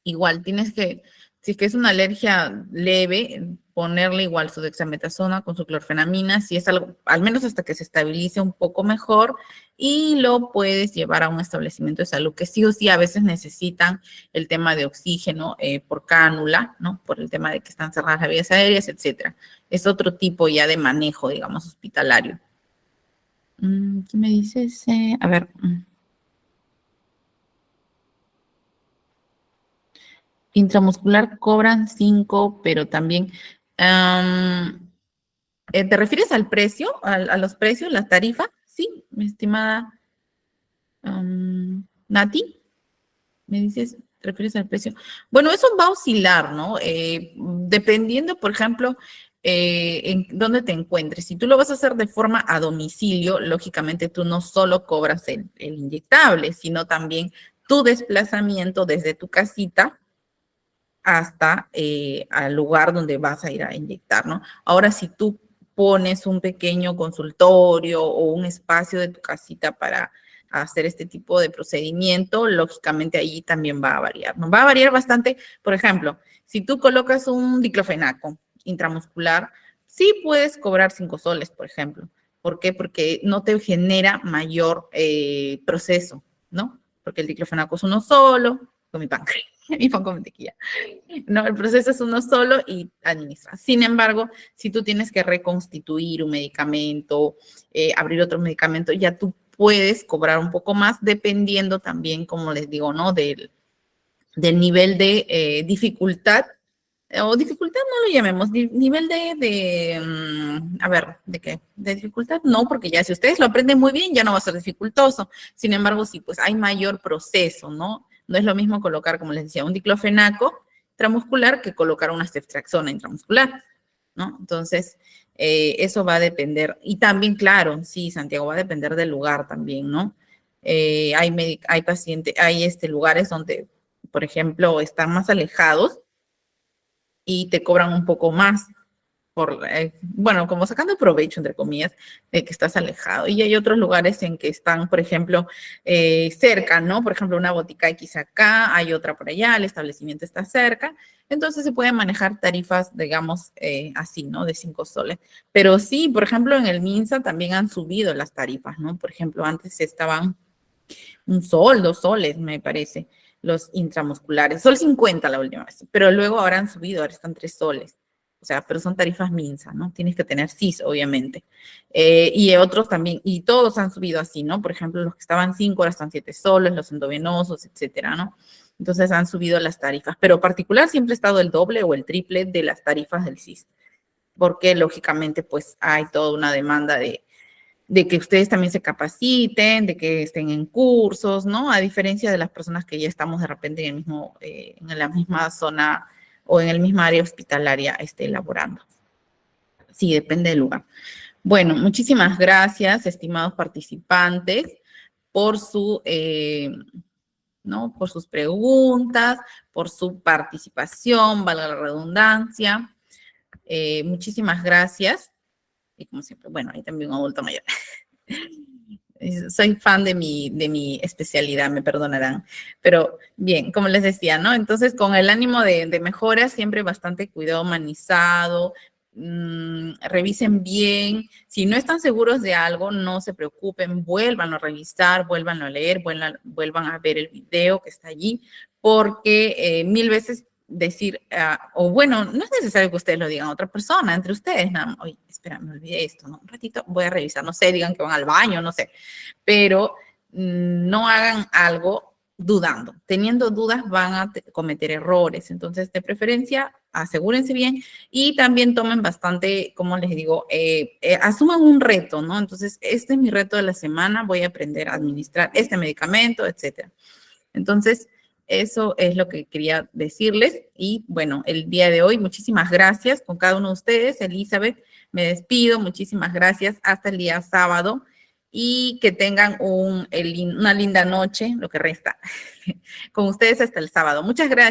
Igual, tienes que, si es que es una alergia leve, ponerle igual su dexametasona con su clorfenamina, si es algo, al menos hasta que se estabilice un poco mejor, y lo puedes llevar a un establecimiento de salud que sí o sí a veces necesitan el tema de oxígeno por cánula, ¿no? Por el tema de que están cerradas las vías aéreas, etcétera. Es otro tipo ya de manejo, digamos, hospitalario. ¿Qué me dices? A ver. Intramuscular cobran 5, pero también. ¿Te refieres al precio? ¿A los precios, la tarifa? Sí, mi estimada Nati. Me dices, ¿te refieres al precio? Bueno, eso va a oscilar, ¿no? Dependiendo, por ejemplo, en dónde te encuentres. Si tú lo vas a hacer de forma a domicilio, lógicamente tú no solo cobras el inyectable, sino también tu desplazamiento desde tu casita hasta al lugar donde vas a ir a inyectar, ¿no? Ahora, si tú pones un pequeño consultorio o un espacio de tu casita para hacer este tipo de procedimiento, lógicamente allí también va a variar, ¿no? Va a variar bastante, por ejemplo, si tú colocas un diclofenaco intramuscular, sí puedes cobrar 5 soles, por ejemplo. ¿Por qué? Porque no te genera mayor proceso, ¿no? Porque el diclofenaco es uno solo, con mi pan, mi pan con mantequilla. No, el proceso es uno solo y administra. Sin embargo, si tú tienes que reconstituir un medicamento, abrir otro medicamento, ya tú puedes cobrar un poco más dependiendo también, como les digo, ¿no? Del nivel de dificultad, o dificultad no lo llamemos, nivel a ver, ¿de qué? ¿De dificultad? No, porque ya si ustedes lo aprenden muy bien, ya no va a ser dificultoso. Sin embargo, sí, pues hay mayor proceso, ¿no? No es lo mismo colocar, como les decía, un diclofenaco intramuscular que colocar una ceftriaxona intramuscular, ¿no? Entonces, eso va a depender. Y también, claro, sí, Santiago, va a depender del lugar también, ¿no? Hay pacientes, hay lugares donde, por ejemplo, están más alejados y te cobran un poco más bueno, como sacando provecho, entre comillas, de que estás alejado. Y hay otros lugares en que están, por ejemplo, cerca, ¿no? Por ejemplo, una botica X acá, hay otra por allá, el establecimiento está cerca. Entonces se pueden manejar tarifas, digamos, así, ¿no? De 5 soles. Pero sí, por ejemplo, en el MINSA también han subido las tarifas, ¿no? Por ejemplo, antes estaban 1 sol, 2 soles, me parece, los intramusculares. Sol 50 la última vez, pero luego ahora han subido, ahora están 3 soles. O sea, pero son tarifas MINSA, ¿no? Tienes que tener CIS, obviamente. Y otros también, y todos han subido así, ¿no? Por ejemplo, los que estaban 5 ahora están 7 soles, los endovenosos, etcétera, ¿no? Entonces han subido las tarifas, pero particular siempre ha estado el doble o el triple de las tarifas del CIS, porque lógicamente pues hay toda una demanda de que ustedes también se capaciten, de que estén en cursos, ¿no? A diferencia de las personas que ya estamos de repente en la misma zona o en el mismo área hospitalaria laborando. Sí, depende del lugar. Bueno, muchísimas gracias, estimados participantes, por ¿no? Por sus preguntas, por su participación, valga la redundancia. Muchísimas gracias. Y como siempre, bueno, hay también un adulto mayor. Soy fan de mi especialidad, me perdonarán. Pero bien, como les decía, ¿no? Entonces, con el ánimo de mejora, siempre bastante cuidado humanizado, revisen bien. Si no están seguros de algo, no se preocupen, vuélvanlo a revisar, vuélvanlo a leer, vuelvan a ver el video que está allí, porque 1000 veces decir, o bueno, no es necesario que ustedes lo digan a otra persona, entre ustedes, nada más, oye, espera, me olvidé esto, ¿no? Un ratito voy a revisar, no sé, digan que van al baño, no sé, pero no hagan algo dudando. Teniendo dudas van a cometer errores, entonces de preferencia asegúrense bien y también tomen bastante, como les digo, asuman un reto, ¿no? Entonces, este es mi reto de la semana, voy a aprender a administrar este medicamento, etcétera. Entonces, eso es lo que quería decirles. Y bueno, el día de hoy, muchísimas gracias con cada uno de ustedes. Elizabeth, me despido. Muchísimas gracias. Hasta el día sábado. Y que tengan una linda noche, lo que resta, con ustedes hasta el sábado. Muchas gracias.